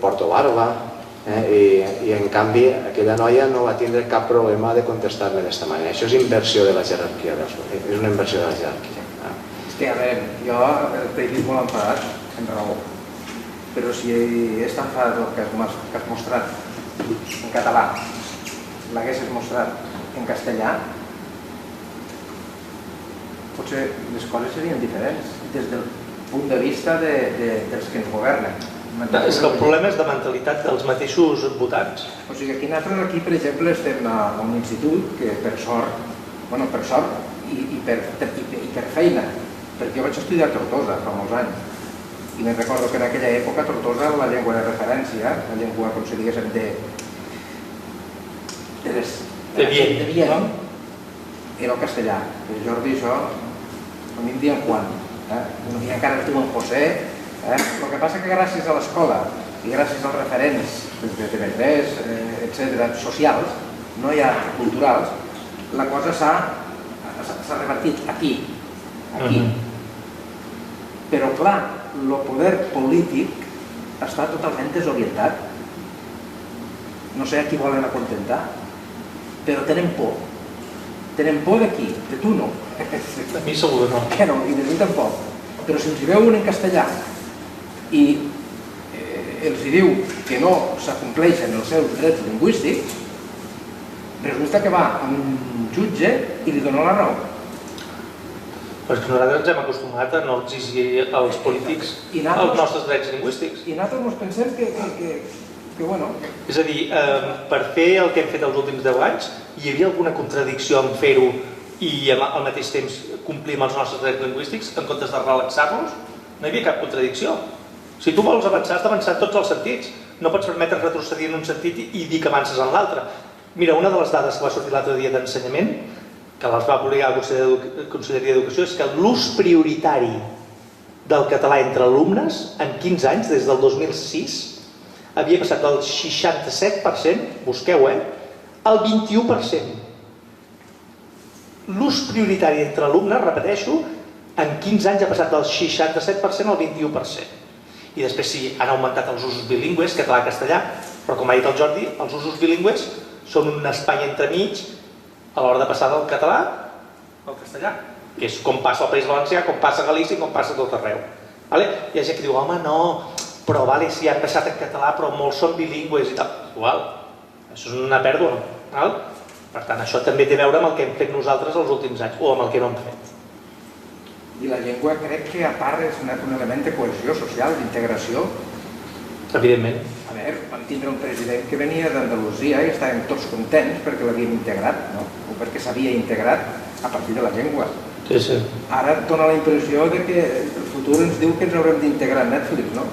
porto barba, i en canvi aquella noia no va tindre cap problema de contestar-me d'aquesta manera. Això és inversió de la jerarquia, és una inversió de la jerarquia. És que, a veure, jo t'he vist molt enfadat, en raó, però si és tan enfadat el que has mostrat en català, l'haguessis mostrat en castellà, potser les coses serien diferents des del punt de vista dels que ens governen. És que el problema és de mentalitat dels mateixos votants. O sigui, aquí, per exemple, estem a un institut que per sort i per feina, perquè jo vaig estudiar a Tortosa fa molts anys i me'n recordo que en aquella època a Tortosa la llengua de referència, la llengua, com si diguéssim, de bien, era el castellà. Jordi, això, a mi em diuen Juan, i encara es diuen José. El que passa que gràcies a l'escola i gràcies als referents de TV3, etc., socials, no hi ha culturals, la cosa s'ha revertit aquí. Però clar, el poder polític està totalment desorientat. No sé a qui volen acontentar, però tenen por. Tenen por d'aquí, de tu no. A mi segur no. Que no, i de mi tampoc. Però si ens hi veuen en castellà i els diu que no s'acompleixen els seus drets lingüístics, resulta que va a un jutge i li dona la raó. Però és que nosaltres ens hem acostumat a no exigir als polítics els nostres drets lingüístics. I nosaltres ens pensem que bueno... És a dir, per fer el que hem fet els últims 10 anys, hi havia alguna contradicció en fer-ho i al mateix temps complir amb els nostres drets lingüístics en comptes de relaxar-los? No hi havia cap contradicció. Si tu vols avançar, has d'avançar en tots els sentits. No pots permetre retrocedir en un sentit i dir que avances en l'altre. Mira, una de les dades que va sortir l'altre dia d'ensenyament, que les va publicar la Conselleria d'Educació, és que l'ús prioritari del català entre alumnes en 15 anys, des del 2006, havia passat del 67%, busqueu, al 21%. L'ús prioritari entre alumnes, repeteixo, en 15 anys ha passat del 67% al 21%. I després sí, han augmentat els usos bilingües, català-castellà, però com ha dit el Jordi, els usos bilingües són un espai entremig a l'hora de passar del català al castellà, que és com passa al País Valencià, com passa a Galícia i com passa a tot arreu. Hi ha gent que diu, home, no, però sí, han passat en català, però molts són bilingües i tal. Igual, això és una pèrdua. Per tant, això també té a veure amb el que hem fet nosaltres els últims anys, o amb el que no hem fet. I la llengua crec que a part és un element de cohesió social, d'integració. Evidentment. A veure, vam tindre un president que venia d'Andalusia i estàvem tots contents perquè l'havíem integrat, no? O perquè s'havia integrat a partir de la llengua. Sí, sí. Ara et dona la impressió que el futur ens diu que ens haurem d'integrar a Netflix, no?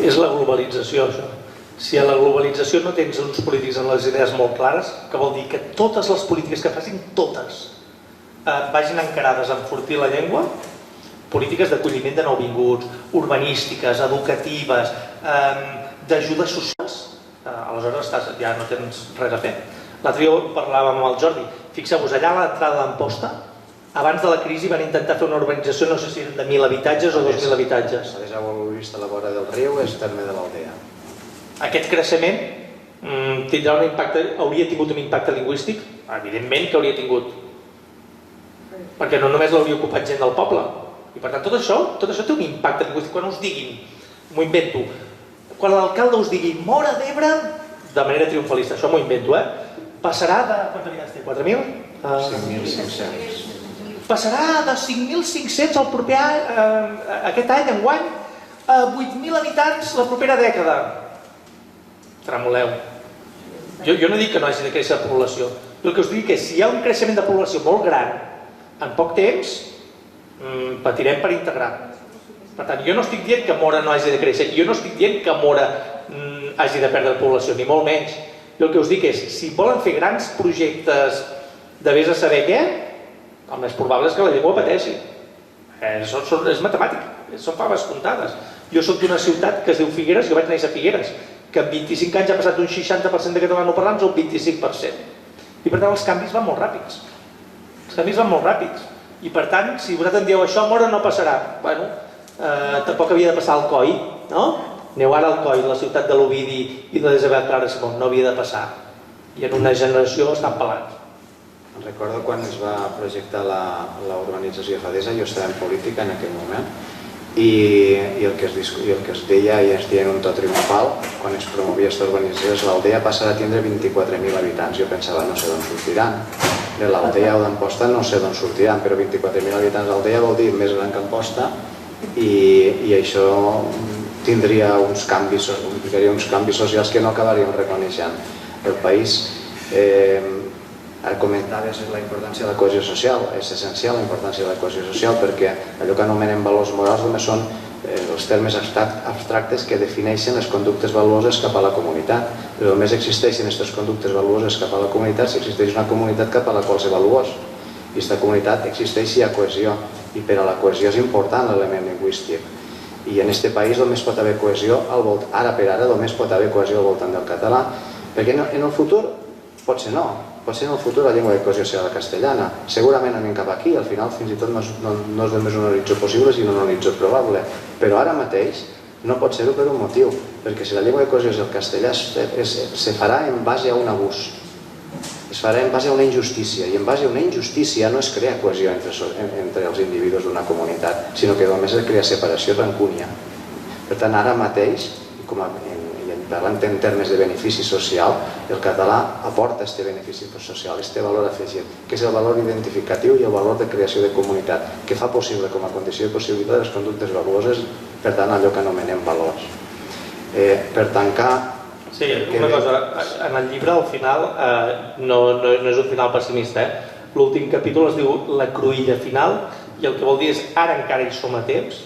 És la globalització, això. Si a la globalització no tens uns polítics amb les idees molt clares, que vol dir que totes les polítiques que facin, totes, vagin encarades a enfortir la llengua, polítiques d'acolliment de nouvinguts, urbanístiques, educatives, d'ajudes socials, aleshores ja no tens res a fer. L'altre dia parlàvem amb el Jordi, fixeu-vos, allà a l'entrada d'Amposta, abans de la crisi van intentar fer una urbanització, no sé si eren de 1.000 habitatges o 2.000 habitatges. Ja ho heu vist a la vora del riu, és terme de l'Aldea. Aquest creixement tindrà un impacte, hauria tingut un impacte lingüístic? Evidentment que hauria tingut, perquè no només l'hauria ocupat gent del poble. I per tant, tot això té un impacte lingüístic. Quan us diguin, m'ho invento, quan l'alcalde us digui Móra d'Ebre, de manera triomfalista, això m'ho invento, passarà de... Quants habitants té? 4.000? 5.500. Passarà de 5.500 el proper any, aquest any, enguany, a 8.000 habitants la propera dècada. Tremoleu. Jo no dic que no hagi de créixer la població. Jo el que us dic és que si hi ha un creixement de població molt gran en poc temps, patirem per integrar. Per tant, jo no estic dient que Móra no hagi de créixer, jo no estic dient que Móra hagi de perdre població, ni molt menys. Jo el que us dic és, si volen fer grans projectes de vés a saber què, el més probable és que la llengua pateixi. És matemàtic, són faves comptades. Jo soc d'una ciutat que es diu Figueres, jo vaig néixer a Figueres, que en 25 anys ha passat d'un 60% de catalanoparlants a un 25%. I per tant els canvis van molt ràpids. Els canvis van molt ràpids. I per tant, si vosaltres em dieu això, mora no passarà. Bueno, tampoc havia de passar al COI, no? Aneu ara al COI, la ciutat de l'Ovidi i de l'Isabel Clara Simón, no havia de passar. I en una generació estan pelats. Recordo quan es va projectar la urbanització Fadesa, jo estava en política en aquell moment, i el que es deia i es deia en un to triomfal quan es promovia aquesta urbanització és l'Aldea passarà a tindre 24.000 habitants. Jo pensava, no sé d'on sortiran, de l'Aldea o d'Amposta no sé d'on sortiran, però 24.000 habitants d'Aldea vol dir més gran que Amposta, i això tindria uns canvis socials que no acabaríem reconeixent. El país, ara comentaves la importància de la cohesió social, és essencial la importància de la cohesió social perquè allò que anomenem valors morals només són els termes abstractes que defineixen les conductes valuoses cap a la comunitat, però només existeixen aquestes conductes valuoses cap a la comunitat si existeix una comunitat cap a la qual s'avaluós, i aquesta comunitat existeix si hi ha cohesió, i per a la cohesió és important l'element lingüístic, i en aquest país només pot haver cohesió, ara per ara només pot haver cohesió al voltant del català, perquè en el futur potser no. Potser en el futur la llengua de cohesió serà la castellana. Segurament anem cap aquí, al final fins i tot no és només un horitzó possible sinó un horitzó probable. Però ara mateix no pot ser-ho per un motiu, perquè si la llengua de cohesió és el castellà se farà en base a un abús, es farà en base a una injustícia, i en base a una injustícia no es crea cohesió entre els individus d'una comunitat, sinó que només es crea separació i rancúnia. Per tant, ara mateix, parlant en termes de benefici social, el català aporta aquest benefici social, aquest valor afegit, que és el valor identificatiu i el valor de creació de comunitat, que fa possible com a condició de possibilitat les conductes valuoses, per tant allò que anomenem valors. Per tancar... Sí, una cosa, en el llibre al final, no és un final pessimista, l'últim capítol es diu la cruïlla final, i el que vol dir és ara encara hi som a temps,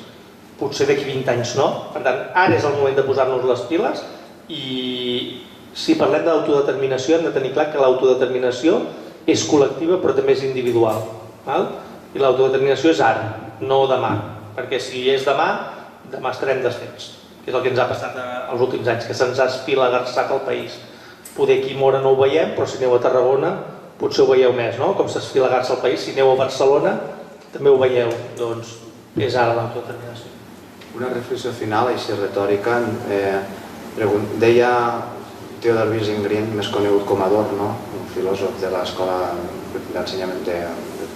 potser d'aquí 20 anys no, per tant ara és el moment de posar-nos les piles. I si parlem d'autodeterminació hem de tenir clar que l'autodeterminació és col·lectiva però també és individual, i l'autodeterminació és ara, no demà, perquè si és demà estarem desfets, que és el que ens ha passat els últims anys, que se'ns ha esfilagarçat el país. Poder aquí a Móra no ho veiem, però si aneu a Tarragona potser ho veieu més, com s'esfilagarça el país. Si aneu a Barcelona també ho veieu, doncs és ara l'autodeterminació. Una reflexió final, així retòrica, deia Theodor Wiesingren, més conegut com Adorno, un filòsof de l'escola d'ensenyament de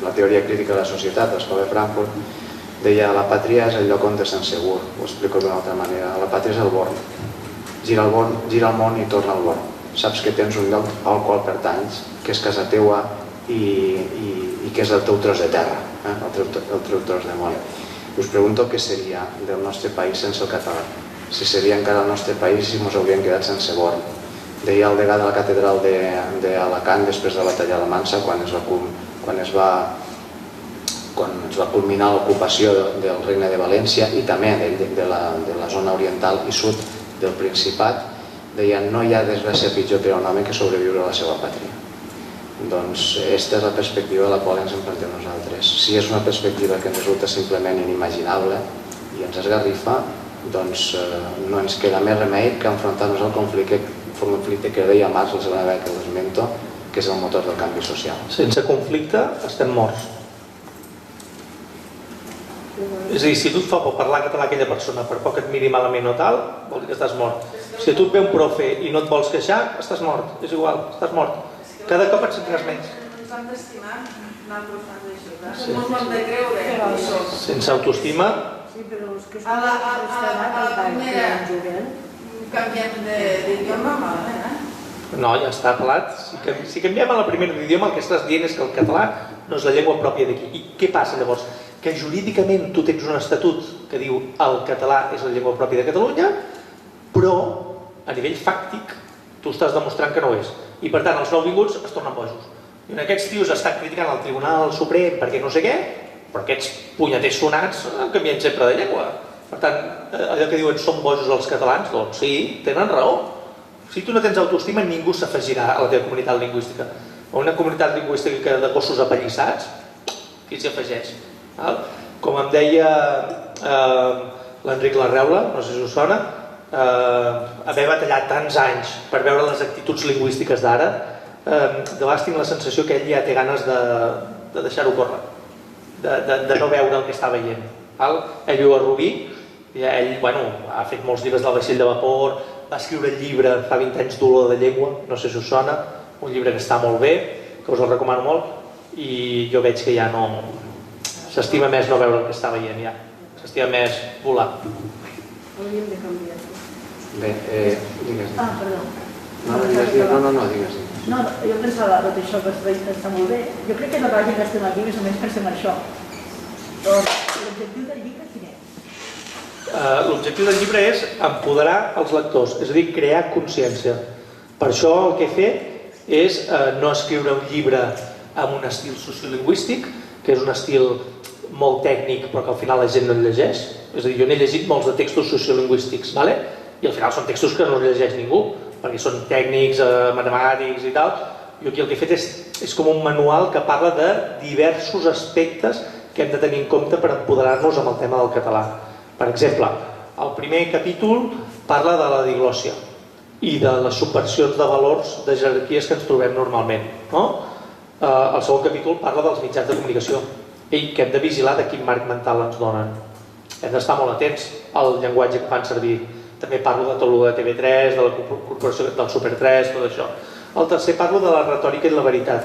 la teoria crítica de la societat, de l'escola de Frankfurt, deia la pàtria és el lloc on te sents segur, ho explico d'una altra manera, la pàtria és el born, gira el món i torna al born, saps que tens un lloc al qual pertanys, que és casa teua i que és el teu tros de terra, el teu tros de món. Us pregunto què seria del nostre país sense el català, si seria encara el nostre país si ens hauríem quedat sense born. Deia el degà de la catedral d'Alacant després de la batalla d'Almansa, quan es va culminar l'ocupació del Regne de València i també de la zona oriental i sud del Principat, deia no hi ha desgràcia pitjor per a un home que sobreviure a la seva pàtria. Doncs aquesta és la perspectiva a la qual ens enfrontem nosaltres. Si és una perspectiva que ens resulta simplement inimaginable i ens esgarrifa, doncs no ens queda més remei que enfrontar-nos al conflicte que deia Marx la segona vegada que l'esmento, que és el motor del canvi social. Sense conflicte estem morts. És a dir, si tu et fa por parlar català a aquella persona per poc que et miri malament o tal, vol dir que estàs mort. Si tu et ve un profe i no et vols queixar, estàs mort, és igual, estàs mort. Cada cop et sentiràs menys. Ens han d'estimar, nosaltres fan d'això, no ens ho hem de creure. Sense autoestima... Sí, però és que és a la primera canviem d'idioma malament, No, ja està pelat. Si canviem a la primera d'idioma, el que estàs dient és que el català no és la llengua pròpia d'aquí. I què passa llavors? Que jurídicament tu tens un estatut que diu el català és la llengua pròpia de Catalunya, però a nivell fàctic tu estàs demostrant que no ho és. I per tant els nouvinguts es tornen bojos. I aquests tios estan criticant el Tribunal Suprem perquè no sé què, però aquests punyeters sonats canvien sempre de llengua. Per tant, allò que diuen som bojos els catalans, doncs sí, tenen raó. Si tu no tens autoestima, ningú s'afegirà a la teva comunitat lingüística. una comunitat lingüística de gossos apallissats, qui s'hi afegeix? Com em deia l'Enric Larreula, no sé si us sona, haver batallat tants anys per veure les actituds lingüístiques d'ara, de vegades tinc la sensació que ell ja té ganes de deixar-ho córrer, de no veure el que està veient. Ell viu a Rubí, ell ha fet molts llibres del vaixell de vapor, va escriure el llibre fa 20 anys d'Olor de llengua, no sé si us sona, un llibre que està molt bé, que us el recomano molt, i jo veig que ja no... s'estima més no veure el que està veient ja, s'estima més volar. Hauríem de canviar. Bé, digues. Perdó. No, digues. No, jo pensava tot això que està molt bé. Jo crec que la gent que estem aquí més o menys pensem això. L'objectiu del llibre quin és? L'objectiu del llibre és empoderar els lectors, és a dir, crear consciència. Per això el que he fet és no escriure un llibre amb un estil sociolingüístic, que és un estil molt tècnic però que al final la gent no el llegeix. És a dir, jo n'he llegit molts de textos sociolingüístics, i al final són textos que no llegeix ningú, perquè són tècnics, matemàtics i tal. Jo aquí el que he fet és com un manual que parla de diversos aspectes que hem de tenir en compte per empoderar-nos amb el tema del català. Per exemple, el primer capítol parla de la diglòssia i de les subversions de valors de jerarquies que ens trobem normalment. El segon capítol parla dels mitjans de comunicació i que hem de vigilar de quin marc mental ens donen. Hem d'estar molt atents al llenguatge que fan servir. També parlo de tot el de TV3, de la corporació del Super 3, tot això. El tercer parlo de la retòrica i la veritat.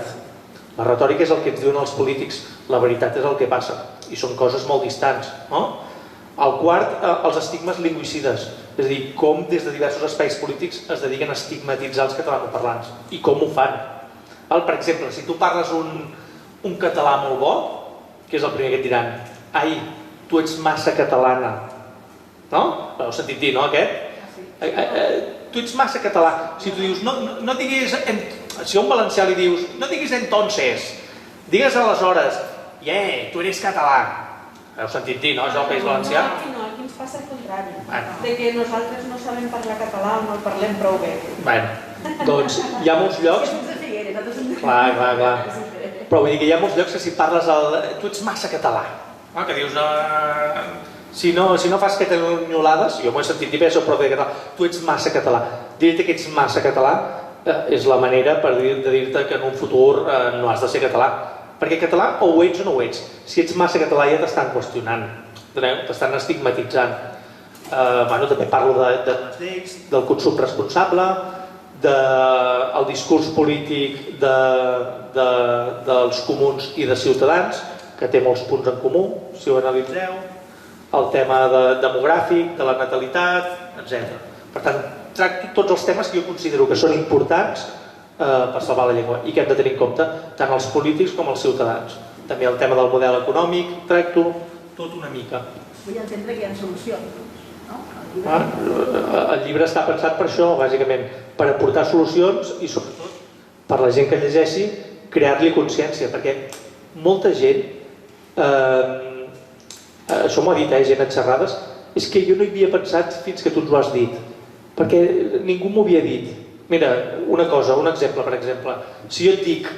La retòrica és el que ens diuen els polítics, la veritat és el que passa, i són coses molt distants. El quart, els estigmes lingüicides, és a dir, com des de diversos espais polítics es dediquen a estigmatitzar els catalanoparlants i com ho fan. Per exemple, si tu parles un català molt bo, que és el primer que et diran, ai, tu ets massa catalana. No? L'heu sentit dir, no, aquest? Tu ets massa català. Si tu dius, no diguis, si a un valencià li dius, no diguis entonces, digues aleshores, tu eres català. Heu sentit dir, no, això al País Valencià? No, aquí ens passa el contrari, de que nosaltres no sabem parlar català o no el parlem prou bé. Doncs hi ha molts llocs... Clar. Però vull dir que hi ha molts llocs que si parles tu ets massa català, que dius si no fas catalanyolades, jo m'ho he sentit dir, això prou de català, tu ets massa català. Dir-te que ets massa català és la manera de dir-te que en un futur no has de ser català, perquè català o ho ets o no ho ets. Si ets massa català ja t'estan qüestionant, t'estan estigmatitzant. També parlo de lleis, del consum responsable, del discurs polític dels comuns i de Ciutadans, que té molts punts en comú, si ho analitzeu, el tema demogràfic, de la natalitat, etc. Per tant, tracto tots els temes que jo considero que són importants per salvar la llengua i que hem de tenir en compte tant els polítics com els ciutadans. També el tema del model econòmic, tracto tot una mica. Vull entendre que hi ha solucions. El llibre està pensat per això, bàsicament, per aportar solucions i sobretot per la gent que llegeixi crear-li consciència, perquè molta gent, això m'ho ha dit gent a xerrades, és que jo no hi havia pensat fins que tu ens ho has dit, perquè ningú m'ho havia dit. Mira, una cosa, un exemple, per exemple, si jo et dic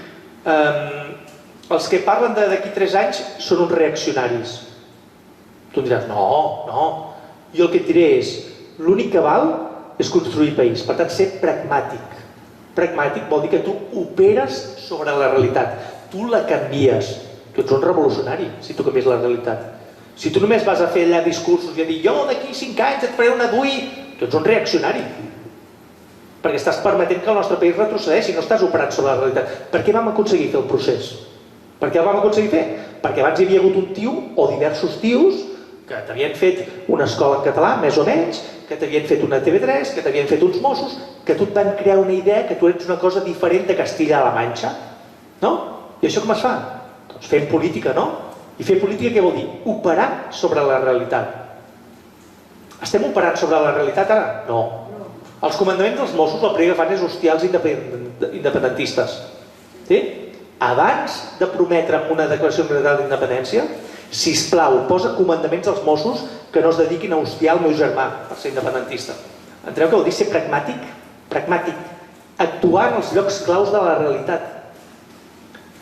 els que parlen d'aquí 3 anys són uns reaccionaris, tu em diràs, no, jo el que et diré és, l'únic que val és construir país, per tant ser pragmàtic. Pragmàtic vol dir que tu operes sobre la realitat, tu la canvies, tu ets un revolucionari si tu canvies la realitat. Si tu només vas a fer allà discursos i a dir jo d'aquí 5 anys et faré una DUI, tu ets un reaccionari, perquè estàs permetent que el nostre país retrocedeixi, no estàs operant sobre la realitat. Per què vam aconseguir fer el procés? Per què el vam aconseguir fer? Perquè abans hi havia hagut un tio o diversos tios que t'havien fet una escola en català, més o menys, que t'havien fet una TV3, que t'havien fet uns Mossos, que tu et van crear una idea que tu ets una cosa diferent de Castilla-La Manxa. No? I això com es fa? Doncs fent política, no? I fer política què vol dir? Operar sobre la realitat. Estem operant sobre la realitat ara? No. Els comandaments dels Mossos el primer que fan és hostiar els independentistes. Sí? Abans de prometre una declaració unilateral d'independència, sisplau, posa comandaments als Mossos que no es dediquin a hostiar el meu germà per ser independentista. Enteneu què vol dir ser pragmàtic? Pragmàtic. Actuar en els llocs claus de la realitat.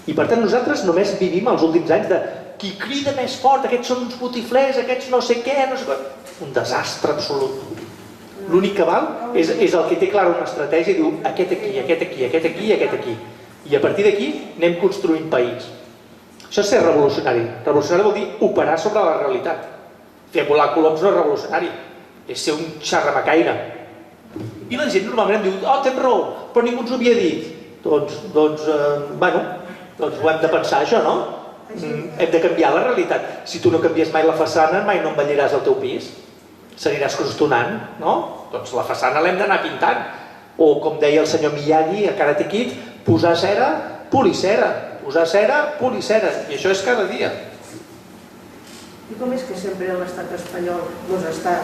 I per tant nosaltres només vivim els últims anys de qui crida més fort, aquests són uns botiflers, aquests no sé què, no sé què. Un desastre absolut. L'únic que val és el que té clara una estratègia i diu aquest aquí, aquest aquí, aquest aquí i aquest aquí. I a partir d'aquí anem construint país. Això és ser revolucionari. Revolucionari vol dir operar sobre la realitat. Fer volar coloms no és revolucionari, és ser un xerramacaire. I la gent normalment em diu, oh, tens raó, però ningú ens ho havia dit. Doncs ho hem de pensar, això, no? Hem de canviar la realitat. Si tu no canvies mai la façana, mai no embelliràs el teu pis. S'aniràs crostonant, no? Doncs la façana l'hem d'anar pintant. O, com deia el senyor Miyagi a Karate Kid, posar cera, polir cera. Posar cera, polir cera. I això és cada dia. I com és que sempre l'estat espanyol ens està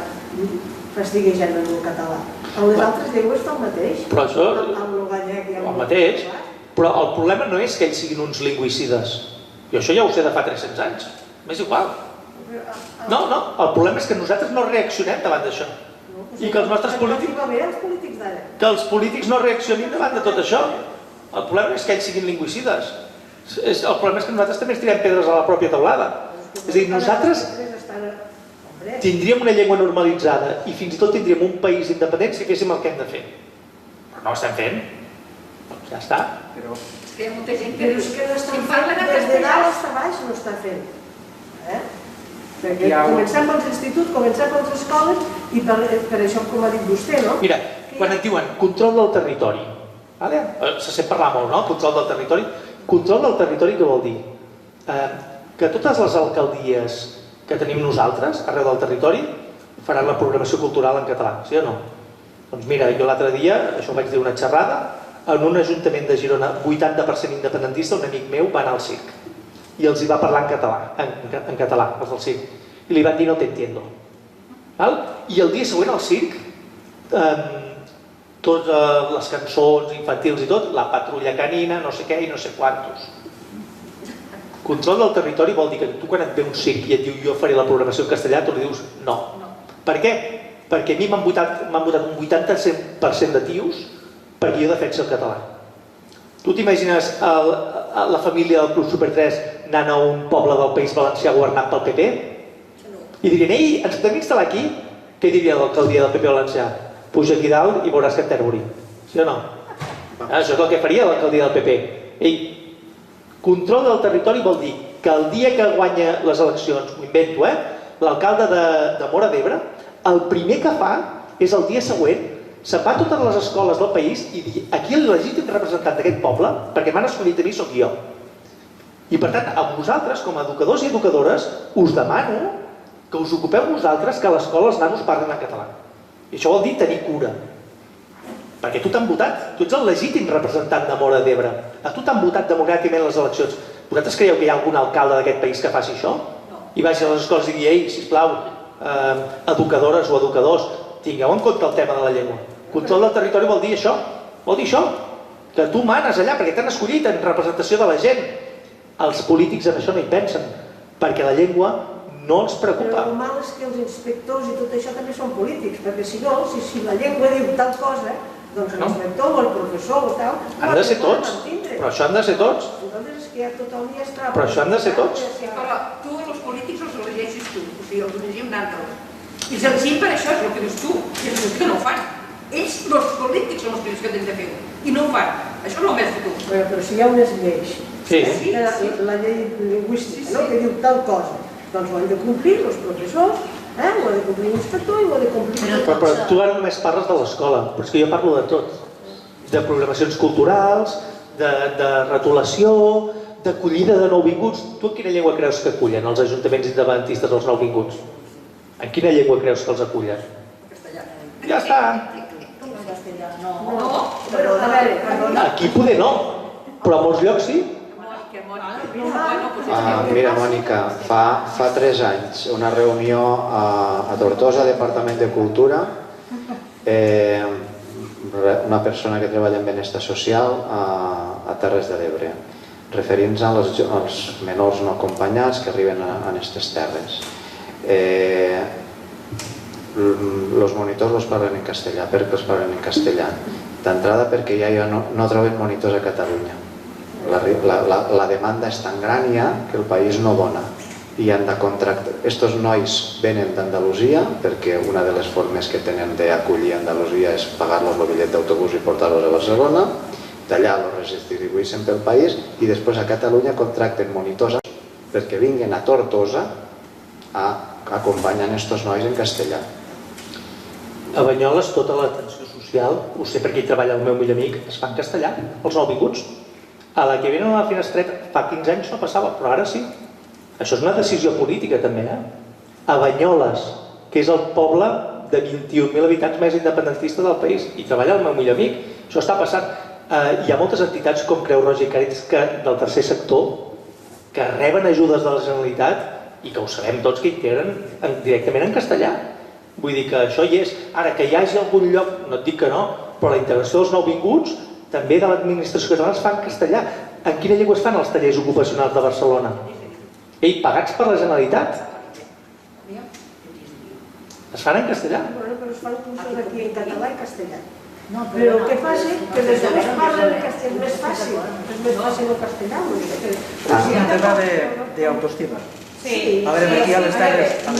fastiguejant en el català? A les altres llengües fa el mateix? Però això... Amb el gallec i amb el mateix. Però el problema no és que ells siguin uns lingüicides. Jo això ja ho sé de fa 300 anys. M'és igual. No, el problema és que nosaltres no reaccionem davant d'això. I que els nostres polítics no reaccionin davant de tot això. El problema és que ells siguin lingüicides. El problema és que nosaltres també estirem pedres a la pròpia teulada. És a dir, nosaltres tindríem una llengua normalitzada i fins i tot tindríem un país independent si féssim el que hem de fer. Però no ho estem fent. Doncs ja està. Però és que hi ha molta gent que... Però és que no estan fent, des de dalt fins a baix no està fent. Perquè començant pels instituts, començant pels escoles, i per això, com ha dit vostè, no? Mira, quan et diuen control del territori, se sent parlar molt, no? Control del territori. Control del territori què vol dir? Que totes les alcaldies que tenim nosaltres, arreu del territori, faran la programació cultural en català, sí o no? Doncs mira, jo l'altre dia, això vaig dir una xerrada, en un ajuntament de Girona 80% independentista, un amic meu va anar al circ i els hi va parlar en català, els del circ, i li van dir no t'entiendo. I el dia següent al circ, totes les cançons infantils i tot, la patrulla canina, no sé què i no sé quantos. Control del territori vol dir que tu quan et ve un circ i et diu jo faré la programació en castellà, tu li dius no. Per què? Perquè a mi m'han votat un 80% de tios perquè jo defenso el català. Tu t'imagines la família del Club Super 3 anant a un poble del País Valencià governat pel PP? I dirien, ei, ens podem instal·lar aquí? Què diria l'alcaldia del PP Valencià? Puja aquí dalt i veuràs Canterbury. Sí o no? Això és el que faria l'alcaldia del PP. Ei, control del territori vol dir que el dia que guanya les eleccions, m'ho invento, l'alcalde de Móra d'Ebre, el primer que fa és el dia següent se'n va a totes les escoles del país i dir aquí el legítim representant d'aquest poble, perquè m'han escollit a mi, sóc jo. I per tant, a vosaltres, com a educadors i educadores, us demano que us ocupeu vosaltres que a l'escola els nanos parlen en català. I això vol dir tenir cura. Perquè tu t'han votat, tu ets el legítim representant de Móra d'Ebre. A tu t'han votat democràticament les eleccions. Vosaltres creieu que hi ha algun alcalde d'aquest país que faci això? I vagi a les escoles i digui, ei, sisplau, educadores o educadors, tingueu en compte el tema de la llengua. Control del territori vol dir això. Vol dir això. Que tu manes allà perquè t'han escollit en representació de la gent. Els polítics en això no hi pensen, perquè la llengua no els preocupa. Però el mal és que els inspectors i tot això també són polítics, perquè si no, si la llengua diu tal cosa, doncs l'inspector o el professor o tal... Han de ser tots, però això han de ser tots. Entonces és que ja tothom ja està... Però això han de ser tots. Però tu, els polítics, els elegeixes tu, o sigui, els elegim nosaltres. I els elegim per això, és el que dius tu, i els que no ho fan. Ells, els polítics, són els primers que tenen de fer-ho, i no ho fan. Això no ho més que tu. Però si hi ha unes lleis, la llei lingüística, que diu tal cosa, doncs ho han de complir els professors, ho ha de complir l'inspector i ho ha de complir... Però tu ara només parles de l'escola, però és que jo parlo de tot. De programacions culturals, de retolació, d'acollida de nouvinguts. Tu en quina llengua creus que acullen els ajuntaments independentistes els nouvinguts? En quina llengua creus que els acullen? Ja està. Aquí poder no, però a molts llocs sí. Mira, Mònica, fa 3 anys una reunió a Tortosa, Departament de Cultura, una persona que treballa en benestar social a Terres de l'Ebre, referint-nos als menors no acompanyats que arriben a aquestes terres. Els monitors els parlen en castellà. Per què els parlen en castellà? D'entrada perquè ja no troben monitors a Catalunya. La demanda és tan gran ja que el país no dona i han de contractar. Estos nois venen d'Andalusia perquè una de les formes que tenen d'acollir a Andalusia és pagar-los el bitllet d'autobús i portar-los a Barcelona, d'allà els distribueixen pel país i després a Catalunya contracten monitors perquè vinguin a Tortosa a acompanyar estos nois en castellà. A Banyoles tota l'atenció social, ho sé perquè hi treballa el meu millor amic, es fa en castellà, els nouvinguts. A la que venen a la Finestreta fa 15 anys no passava, però ara sí. Això és una decisió política també, A Banyoles, que és el poble de 21.000 habitants més independentista del país, i treballa el meu millor amic. Això està passant. Hi ha moltes entitats com Creu Roja i Càritas del tercer sector que reben ajudes de la Generalitat i que ho sabem tots que integren directament en castellà. Vull dir que això hi és. Ara, que hi hagi algun lloc, no et dic que no, però la integració dels nouvinguts també de l'administració catalana es fa en castellà. En quina llengua es fan els tallers ocupacionals de Barcelona? Ei, pagats per la Generalitat. Es fan en castellà. Bueno, però es fan cursos aquí en català i castellà. No, Però el que passa és que les dues parlen castellà, és més fàcil el castellà. Un tema d'autoestima. Sí. A veure, aquí a les Terres de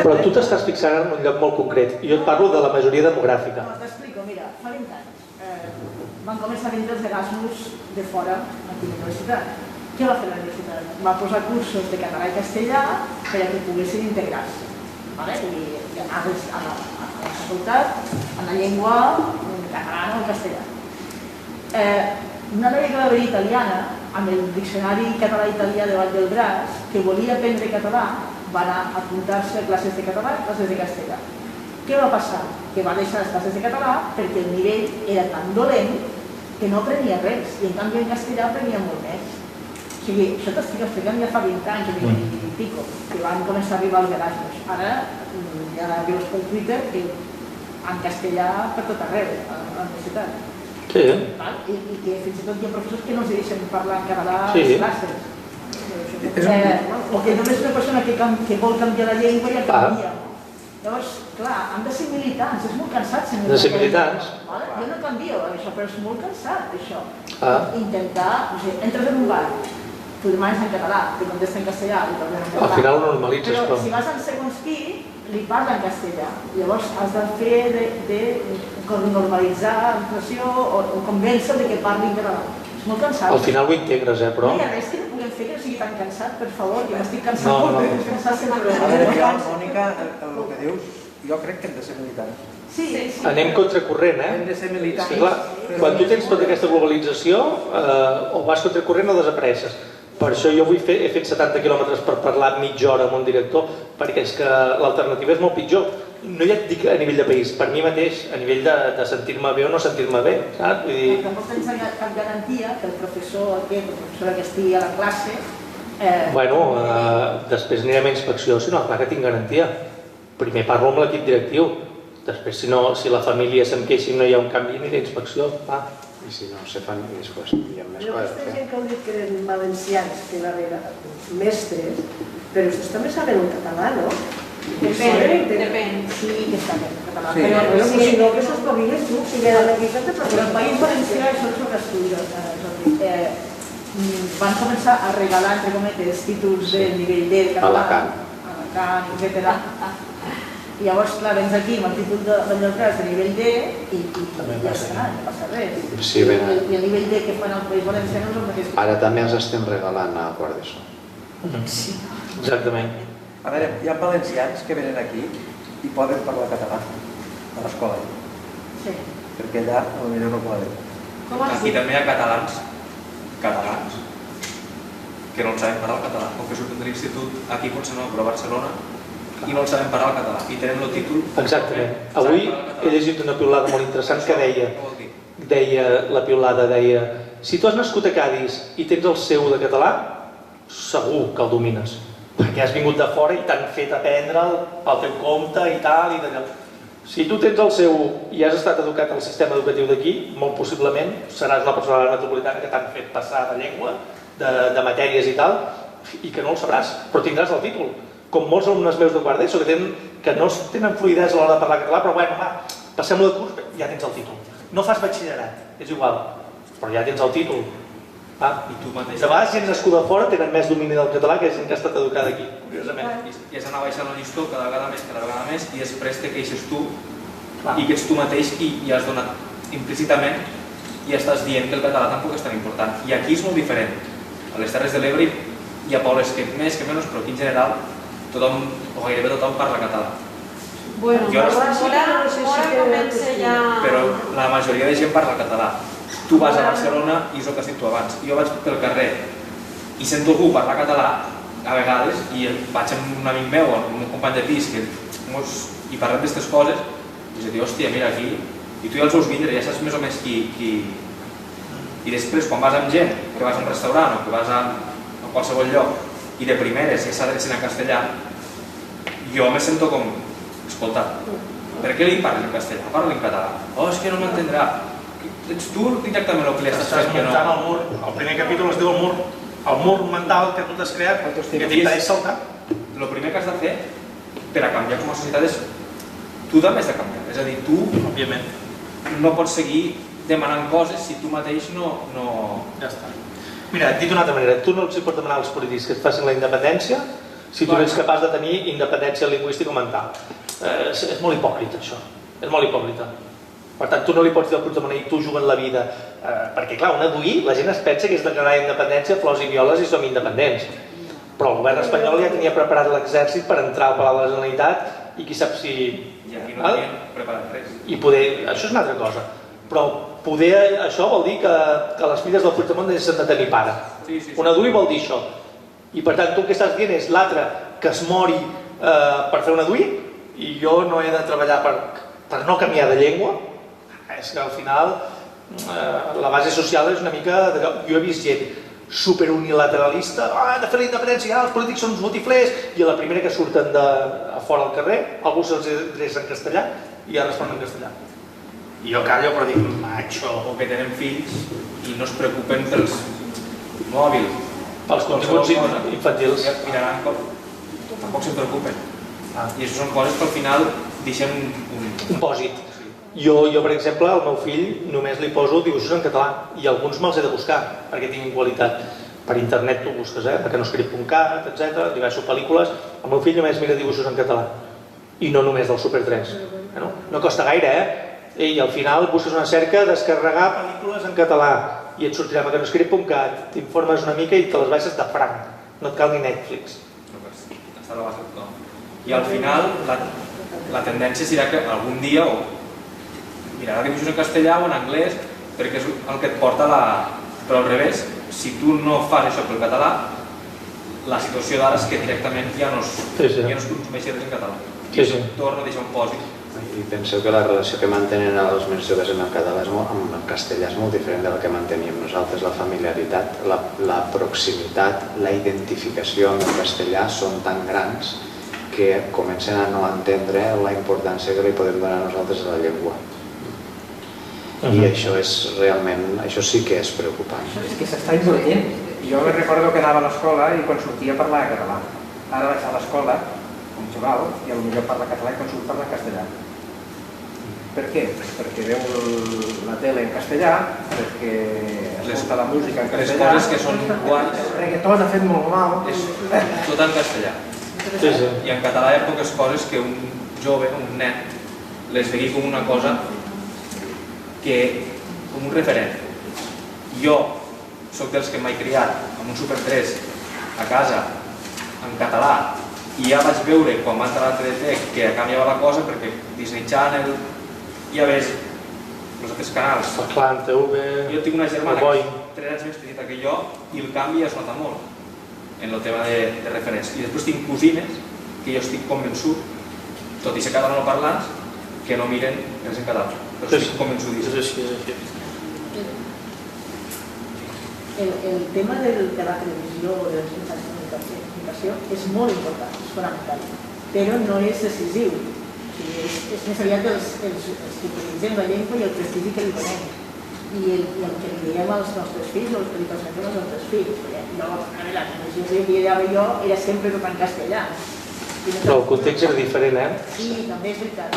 Però l'Ebre... tu t'estàs fixant en un lloc molt concret. Jo et parlo de la majoria demogràfica. T'explico, mira, fa 20 anys van començar a vindre els Erasmus de fora aquí a la universitat. Què va fer la universitat? Va posar cursos de català i castellà perquè poguessin integrar-se. I anar a la facultat, en la llengua catalana o castellà. Una noia que va venir italiana, amb el diccionari català-italià de Vall del Braç, que volia aprendre català, va anar a apuntar-se a classes de català i classes de castellà. Què va passar? Que va deixar les classes de català perquè el nivell era tan dolent que no aprenia res, i en canvi en castellà aprenia molt més. O sigui, això t'estic explicant ja fa 20 anys, 20 i pico, que van començar a arribar els Erasmus. Ara ja veus pel Twitter que en castellà per tot arreu, a la universitat. Sí. I que fins i tot hi ha professors que no els deixen parlar en català a les classes. O que només una persona que vol canviar la llengua ja canvia. Llavors, clar, han de ser militants, és molt cansat ser militants. De ser militants. Jo no canvio això, però és molt cansat, això. Intentar, o sigui, entres en un bar, tu demanes en català, te contesta en castellà, i tornes en català. Al final ho normalitzes, però si vas en segons qui, li parla en castellà. Llavors has de fer de normalitzar la situació o convèncer de que parli en català. És molt cansat. Al final ho integres, però... No hi ha res que no puguem fer que no sigui tan cansat, per favor, que m'estic cansat molt. A veure, jo, Mònica, el que dius, jo crec que hem de ser militants. Sí. Anem contracorrent, Hem de ser militants. Sí, clar, quan tu tens tota aquesta globalització, o vas contracorrent o desapareixes. Per això jo he fet 70 quilòmetres per parlar mitja hora amb un director, perquè és que l'alternativa és molt pitjor. No ja et dic a nivell de país, per mi mateix, a nivell de sentir-me bé o no sentir-me bé, saps? Vull dir... Tampoc tens cap garantia que el professor que estigui a la classe... Bueno, després anirem a inspecció, si no, clar que tinc garantia. Primer parlo amb l'equip directiu, després si la família se'm queixa i no hi ha un canvi, aniré a inspecció. I si no se fan, després hi ha més coses. Aquesta gent que heu dit que eren valencians, que va haver mestres, però vostès també saben el català, no? Depèn. Sí, que saben el català. Però si no, que s'espaviles tu, si ve a la guisa, però el País Valencià, això és el que estudio, van començar a regalar, entre cometes, títols de nivell D de català, Alacant, etc. I llavors, clar, vens aquí amb el títol de Llorcàs de nivell D i ja està, no passa res. I el nivell D que fan al País Valencià no és el mateix. Ara també els estem regalant a quart d'ESO. Sí. Exactament. A veure, hi ha valencians que venen aquí i poden parlar català a l'escola. Sí. Perquè allà potser no poden. Aquí també hi ha catalans que no saben parlar el català, o que surten de l'institut aquí potser no, però a Barcelona, i no saben parlar el català, i tenen el títol... Exactament. Avui he llegit una piulada molt interessant que deia, la piulada deia, si tu has nascut a Cadis i tens el seu de català, segur que el domines, perquè has vingut de fora i t'han fet aprendre'l pel teu compte i tal, i d'allò. Si tu tens el seu i has estat educat al sistema educatiu d'aquí, molt possiblement seràs una persona metropolitana que t'han fet passar de llengua, de matèries i tal, i que no el sabràs, però tindràs el títol. Com molts alumnes meus de quart d'ESO que no tenen fluïdesa a l'hora de parlar català, però bueno, va, passem-lo de curs, ja tens el títol. No fas batxillerat, és igual, però ja tens el títol. De vegades gent nascuda fora tenen més domini del català que gent que ha estat educada aquí, curiosament. I has d'anar baixant el llistó cada vegada més, i després te queixes tu, i que ets tu mateix i has donat implícitament i estàs dient que el català tampoc és tan important. I aquí és molt diferent. A les Terres de l'Ebre hi ha pobles que més, que menys, però aquí en general tothom, o gairebé tothom, parla català. Bueno, Mora comença ja... Però la majoria de gent parla català. Tu vas a Barcelona i és el que has dit tu abans. Jo vaig pel carrer i sento algú parlar català a vegades i vaig amb un amic meu o amb un company de pis i parlem d'aquestes coses i dic, hòstia, mira aquí, i tu ja els veus vindre, ja saps més o menys qui... I després, quan vas amb gent, que vas a un restaurant o que vas a qualsevol lloc i de primeres ja s'adrecen en castellà, jo me sento com, escolta, per què li parles en castellà? Parla en català. Oh, és que no m'entendrà. Ets tu directament el que li estàs fent que no... Estàs muntant el mur, el primer capítol es diu el mur mental que tu t'has creat, que t'impedeix saltar. El primer que has de fer per a canviar com a societat és tu també has de canviar. És a dir, tu òbviament no pots seguir demanant coses si tu mateix no... Ja està. Mira, dit d'una altra manera, tu no els pots demanar als polítics que et facin la independència si tu no ets capaç de tenir independència lingüística o mental. És molt hipòcrita, això. És molt hipòcrita. Per tant, tu no li pots dir al Puigdemont i tu juguen la vida. Perquè, clar, un avui la gent es pensa que és declarar independència, flors i violes i som independents. Però el govern espanyol ja tenia preparat l'exèrcit per entrar al Palau de la Generalitat i qui sap si... I aquí no tenien preparat res. I poder... Això és una altra cosa. Però poder... Això vol dir que les filles del Puigdemont deixen de tenir pare. Un adult vol dir això. I per tant, tu el que estàs dient és l'altre que es mori per fer un adult i jo no he de treballar per no canviar de llengua. És que al final la base social és una mica... Jo he vist gent superunilateralista, de fer la independència, els polítics són uns botiflers, i a la primera que surten a fora al carrer, algú se'ls adreça en castellà i ja responen en castellà. I jo callo però dic, macho... O que tenen fills i no es preocupen pels mòbils. Pels continguts infantils. Miraran com... Tampoc se'n preocupen. I això són coses que al final deixen un pòsit. Jo, per exemple, al meu fill només li poso dibuixos en català i alguns me'ls he de buscar perquè tinguin qualitat. Per internet tu busques, mecanoscript.cat, etc., diverses pel·lícules. El meu fill només mira dibuixos en català i no només del Super 3. No costa gaire, I al final busques una cerca, descarregar pel·lícules en català i et sortirà mecanoscript.cat, t'informes una mica i te les baixes de franc. No et cal ni Netflix. Està a la base de tothom. I al final la tendència serà que algun dia mirarà dibuixos en castellà o en anglès perquè és el que et porta però al revés, si tu no fas això pel català, la situació d'ara és que directament ja no es consumeix res en català. I això torna a deixar un pòsit. I penseu que la relació que mantenen els més joves amb el català amb el castellà és molt diferent del que manteníem nosaltres. La familiaritat, la proximitat, la identificació amb el castellà són tan grans que comencen a no entendre la importància que li podem donar nosaltres a la llengua. I això és realment, això sí que és preocupant. És que s'està envellint. Jo me recordo que anava a l'escola i quan sortia parlava català. Ara vaig a l'escola, com xaval, i potser parla català i quan surt parla castellà. Per què? Perquè veu la tele en castellà, perquè escolta la música en castellà. Les coses que són guais. El reggaeton ha fet molt mal. És tot en castellà. I en català hi ha poques coses que un jove, un nen, les vegi com una cosa com un referent. Jo soc dels que m'he criat amb un Super 3 a casa en català i ja vaig veure quan va entrar a la TDT que canviava la cosa perquè Disney Channel ja ves els altres canals. El Clan TV, jo tinc una germana que és 3 anys més petita que jo i el canvi es nota molt en el tema de referents. I després tinc cosines que jo estic convençut, tot i ser catalanoparlants, que no miren res en català. Però estic convençudíssim. El tema de la televisió o de les mitjans de comunicació és molt important, és fonamental, però no és decisiu. És més aviat els que utilitzem la llengua i el prestigi que li donem. I el que li diem als nostres fills o el que li transmetem als nostres fills. La televisió que veia jo era sempre tot en castellà. Però el context era diferent, Sí, també és veritat.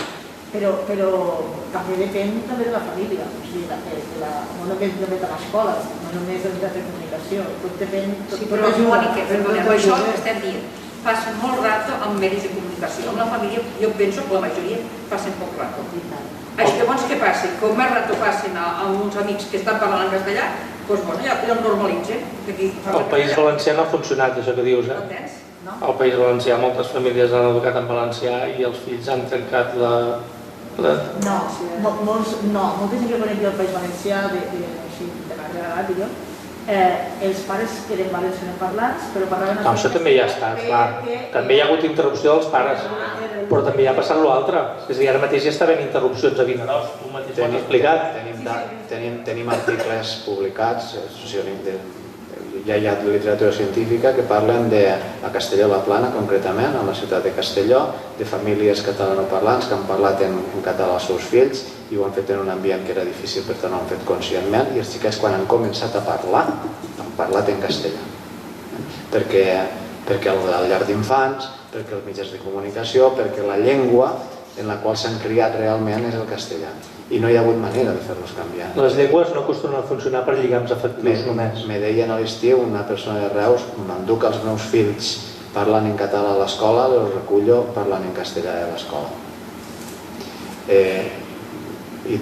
però també depèn també de la família, o sigui, no només de l'escola, no només de la comunicació, tot depèn... Sí, però Mònica, perdoneu, això que estem dient, passen molt rato amb medis de comunicació. Amb la família, jo penso que la majoria passen poc rato. Llavors, què passa? Com més rato passen amb uns amics que estan parlant en castellà, doncs bueno, ja ho normalitzen. Al País Valencià no ha funcionat, això que dius, eh? Al País Valencià moltes famílies han educat en valencià i els fills han trencat la... No, molta gent que conec al País Valencià, de carrera, diguem, els pares eren valencianoparlants, però parlaven... No, això també ja està, clar. També hi ha hagut interrupció dels pares, però també hi ha passat l'altre. És a dir, ara mateix ja està havent interrupcions a Vinaròs, tu mateix ho has explicat. Tenim articles publicats, ja hi ha literatura científica que parlen de a Castelló la Plana, concretament, a la ciutat de Castelló, de famílies catalanoparlants que han parlat en català als seus fills i ho han fet en un ambient que era difícil, per tant ho han fet conscientment, i els xiquets quan han començat a parlar, han parlat en castellà. Perquè al llar d'infants, perquè els mitjans de comunicació, perquè la llengua en la qual s'han criat realment és el castellà. I no hi ha hagut manera de fer-los canviar. Les llengües no acostumen a funcionar per lligams afectius només. Me deien a l'estiu una persona de Reus, m'enduc els meus fills parlant en català a l'escola, els recullo parlant en castellà a l'escola. I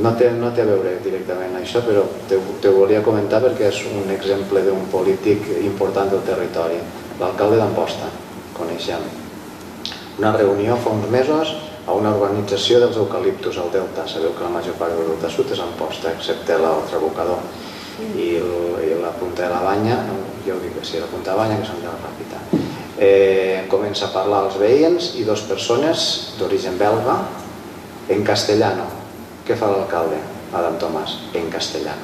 no té a veure directament això, però te volia comentar perquè és un exemple d'un polític important del territori, l'alcalde d'Amposta, coneixem. Una reunió fa uns mesos a una urbanització dels eucaliptus al Delta. Sabeu que la major part del Delta Sud és Amposta, excepte el Trabucador. I la Punta de la Banya, jo dic que sí, la Punta de la Banya, que són de la Ràpita. Comença a parlar als veïns i dues persones d'origen belga en castellano. Què fa l'alcalde, Adam Tomàs? En castellano.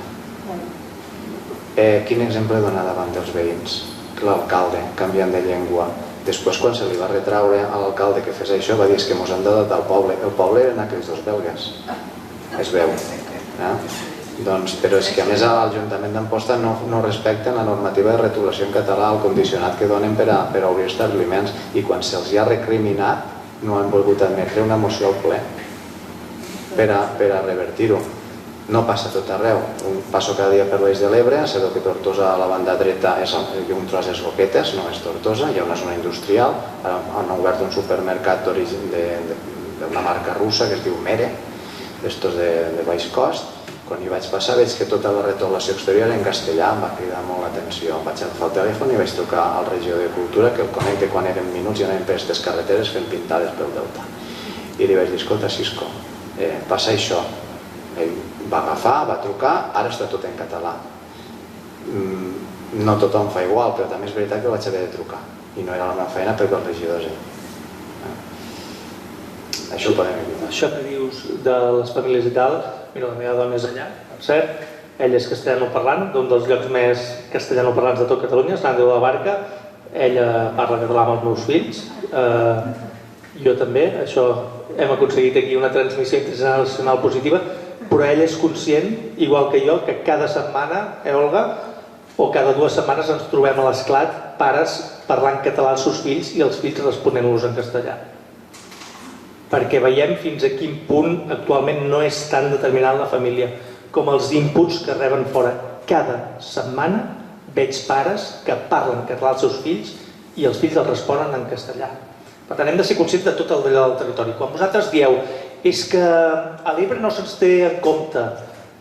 Quin exemple dona davant dels veïns? Que l'alcalde, canviant de llengua. Després, quan se li va retraure a l'alcalde que fes això, va dir que ens han datat al poble. El poble eren aquells dos belgues. Es veu. Però és que a més l'Ajuntament d'Amposta no respecten la normativa de retolació en català, el condicionat que donen per a obrir establiments, i quan se'ls ha recriminat no han volgut admetre una moció al ple per a revertir-ho. No passa tot arreu. Passo cada dia per l'Eix de l'Ebre, sabeu que Tortosa a la banda dreta és un tros és Roquetes, no és Tortosa, hi ha una zona industrial, han obert un supermercat d'origen d'una marca russa que es diu Mere, d'estos de baix cost. Quan hi vaig passar veig que tota la retolació exterior era en castellà, em va cridar molt l'atenció. Vaig agafar el telèfon i vaig trucar al regidor de Cultura, que el conec de quan eren minuts i anaven per aquestes carreteres fent pintades pel Delta. I li vaig dir, escolta, Cisco, passa això. Ell va agafar, va trucar, ara està tot en català. No tothom fa igual, però també és veritat que vaig haver de trucar. I no era la meva feina perquè el regidor és ell. Això ho podem evitar. Això que dius de les famílies i tal, mira, la meva dona és allà, per cert, ella és castellanoparlant, d'un dels llocs més castellanoparlants de tot Catalunya, Sant Andreu de la Barca, ella parla català amb els meus fills, jo també, això hem aconseguit aquí una transmissió internacional positiva, però ella és conscient, igual que jo, que cada setmana, Olga, o cada 2 setmanes ens trobem a l'esclat pares parlant català als seus fills i els fills responent-los en castellà. Perquè veiem fins a quin punt actualment no és tan determinant la família com els inputs que reben fora. Cada setmana veig pares que parlen català als seus fills i els fills els responen en castellà. Per tant, hem de ser conscients de tot el d'allò del territori. Quan vosaltres dieu és que a l'Ebre no se'ns té en compte,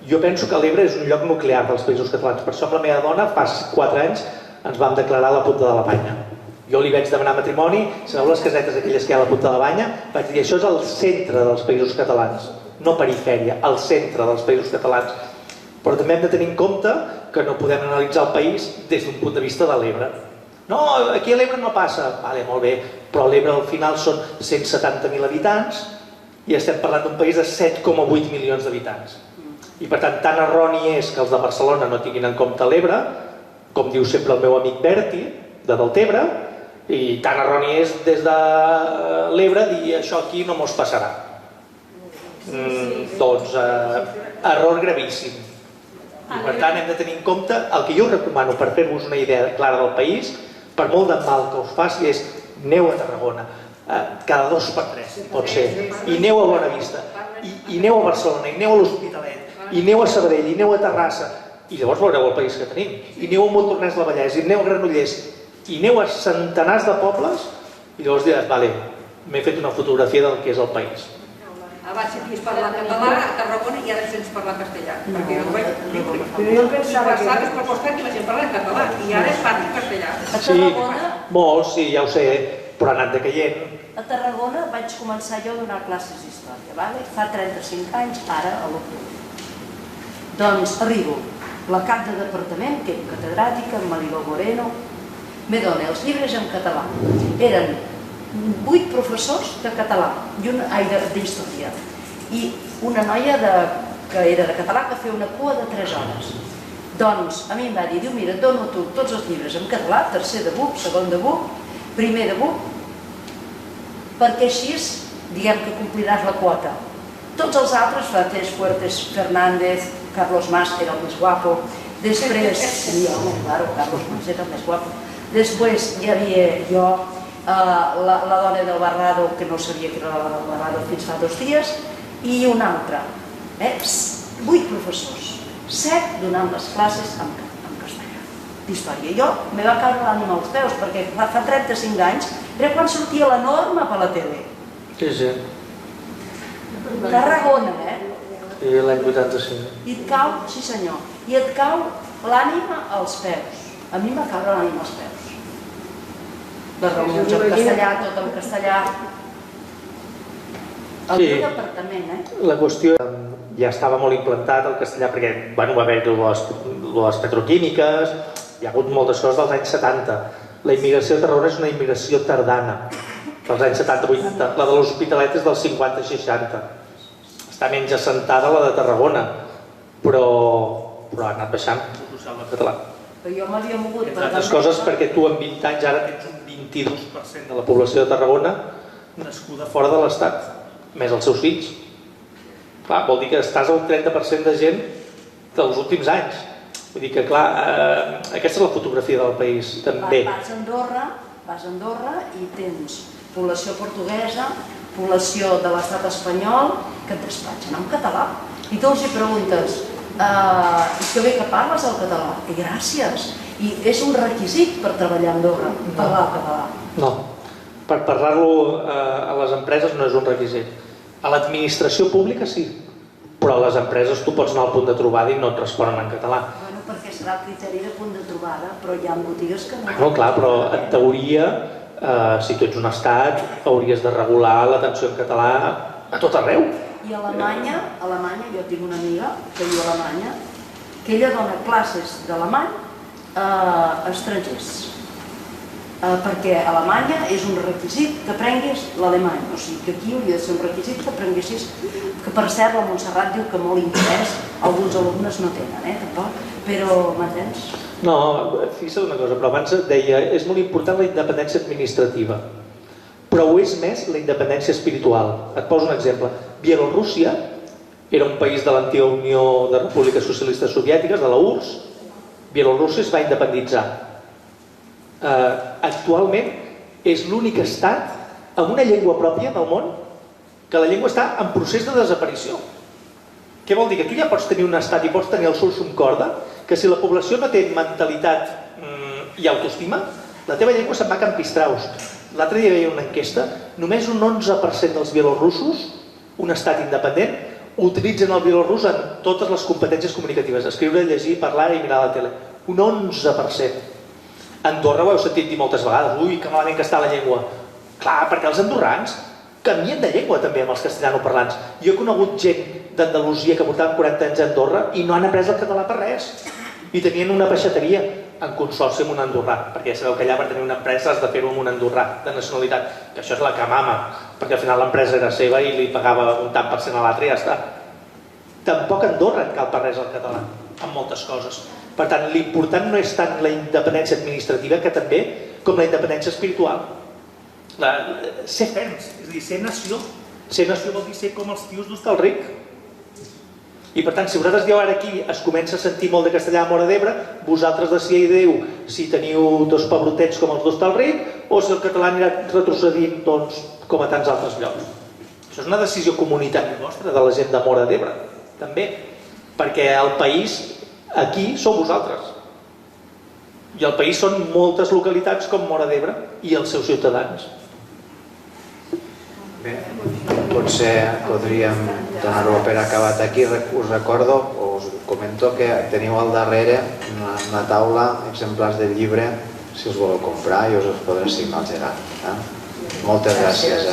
jo penso que l'Ebre és un lloc nuclear dels Països Catalans. Per això amb la meva dona fa 4 anys ens vam declarar a la Punta de la Banya. Jo li vaig demanar matrimoni, sabeu les casetes aquelles que hi ha a la Punta de la Banya? Vaig dir, això és el centre dels Països Catalans, no perifèria, el centre dels Països Catalans. Però també hem de tenir en compte que no podem analitzar el país des d'un punt de vista de l'Ebre. No, aquí a l'Ebre no passa. Vale, molt bé, però l'Ebre al final són 170.000 habitants i estem parlant d'un país de 7,8 milions d'habitants. I per tant, tan erroni és que els de Barcelona no tinguin en compte l'Ebre, com diu sempre el meu amic Berti, de Deltebre, i tan erroni és des de l'Ebre dir això aquí no mos passarà. Doncs, error gravíssim. I per tant hem de tenir en compte, el que jo recomano per fer-vos una idea clara del país, per molt de mal que us faci, és aneu a Tarragona, cada 2 per 3, pot ser, i aneu a Bonavista, i aneu a Barcelona, i aneu a l'Hospitalet, i aneu a Sabadell, i aneu a Terrassa, i llavors veureu el país que tenim, i aneu a Montornès del Vallès, i aneu a Granollers, i aneu a centenars de pobles, i llavors diràs, vale, m'he fet una fotografia del que és el país. Abans senties parlar català a Tarragona i ara sents parlar castellà. Perquè jo vaig Jo pensava que... passaves per costat i la gent parla en català i ara es parla en castellà. Sí, molts, sí, ja ho sé, però ha anat decaient. A Tarragona vaig començar jo a donar classes d'història, vale? Fa 35 anys, ara a l'octubre. Doncs arribo, la cap de departament, que era catedràtica, Mariló Moreno, me dona els llibres en català. Eren 8 professors de català, d'història, i una noia que era de català que feia una cua de 3 hores. Doncs a mi em va dir, diu, mira, et dono tu tots els llibres en català, tercer de BUP, segon de BUP, primer de BUP, perquè així, diguem que compliràs la quota. Tots els altres, Francesc Fuertes, Fernández, Carlos Mas, que era el més guapo, després, sí, home, claro, Carlos Mas era el més guapo, després hi havia jo, la dona del Barrado, que no sabia que era la Barrado fins fa 2 dies, i una altra. 8 professors, 7 donant les classes en castellà, d'història. Jo me va caure l'ànima als peus, perquè fa 35 anys era quan sortia la norma per la tele. Sí, sí. Tarragona, I l'any 85. I et cau, sí senyor, i et cau l'ànima als peus. A mi em va caure l'ànima als peus. Les reunions en castellà, tot en castellà. El meu departament, La qüestió ja estava molt implantat el castellà perquè va haver les petroquímiques, hi ha hagut moltes coses dels anys 70. La immigració de Tarragona és una immigració tardana, dels anys 70-80. La de l'Hospitalet és dels 50-60. Està menys assentada la de Tarragona, però ha anat baixant l'ús social del català. Però jo m'havia mogut... Entre altres coses perquè tu en 20 anys ara tens un 22% de la població de Tarragona nascuda fora de l'Estat, més els seus fills. Clar, vol dir que estàs al 30% de gent dels últims anys. Vull dir que, clar, aquesta és la fotografia del país, també. Vas a Andorra i tens població portuguesa, població de l'estat espanyol, que et despatxen en català. I tu els hi preguntes, que bé que parles el català, i gràcies. I és un requisit per treballar a Andorra, parlar el català. No, per parlar-lo a les empreses no és un requisit. A l'administració pública sí, però a les empreses tu pots anar al punt de trobada i no et responen en català. Bueno, perquè serà el criteri de punt de trobada, però hi ha botigues que no. No, clar, però en teoria, si tu ets un estat, hauries de regular l'atenció en català a tot arreu. I a Alemanya, jo tinc una amiga que viu a Alemanya, que ella dona classes d'alemany a estrangers. Perquè a Alemanya és un requisit que aprenguis l'alemany, o sigui que aquí hauria de ser un requisit que aprenguessis, que per cert la Montserrat diu que molt interès, alguns alumnes no tenen, tampoc, però m'entens? No, fixa't una cosa, però abans et deia, és molt important la independència administrativa, però ho és més la independència espiritual. Et poso un exemple. Bielorússia era un país de l'antiga Unió de Repúbliques Socialistes Soviètiques, de la URSS. Bielorússia es va independitzar. Actualment és l'únic estat amb una llengua pròpia del món que la llengua està en procés de desaparició. Què vol dir? Que tu ja pots tenir un estat i pots tenir el sursum corda, que si la població no té mentalitat i autoestima, la teva llengua se'n va a campistraus. L'altre dia hi havia una enquesta, només un 11% dels bielorussos, un estat independent, utilitzen el bielorús en totes les competències comunicatives, escriure, llegir, parlar i mirar la tele. Un 11%. Andorra ho heu sentit dir moltes vegades, ui, que malament que està la llengua. Clar, perquè els andorrans canvien de llengua també amb els castellanoparlants. Jo he conegut gent d'Andalusia que portaven 40 anys a Andorra i no han après el català per res. I tenien una peixateria en consorci amb un andorrà, perquè ja sabeu que allà per tenir una empresa has de fer-ho amb un andorrà de nacionalitat, que això és la que mama, perquè al final l'empresa era seva i li pagava un tant per cent a l'altre i ja està. Tampoc a Andorra et cal per res el català, en moltes coses. Per tant, l'important no és tant la independència administrativa que també com la independència espiritual. Ser ferms, és a dir, ser nació. Ser nació vol dir ser com els tios d'Hostalric. I per tant, si vosaltres dieu ara aquí es comença a sentir molt de castellà a Móra d'Ebre, vosaltres decidiu si teniu dos pebrotets com els d'Hostalric o si el català anirà retrocedint com a tants altres llocs. Això és una decisió comunitària vostra, de la gent de Móra d'Ebre, també, perquè el país aquí sou vosaltres. I el país són moltes localitats com Móra d'Ebre i els seus ciutadans. Bé, potser podríem donar-ho per acabat aquí. Us recordo, o us comento que teniu al darrere una taula, exemplars del llibre, si us voleu comprar i us els podré signar al Gerard. Moltes gràcies.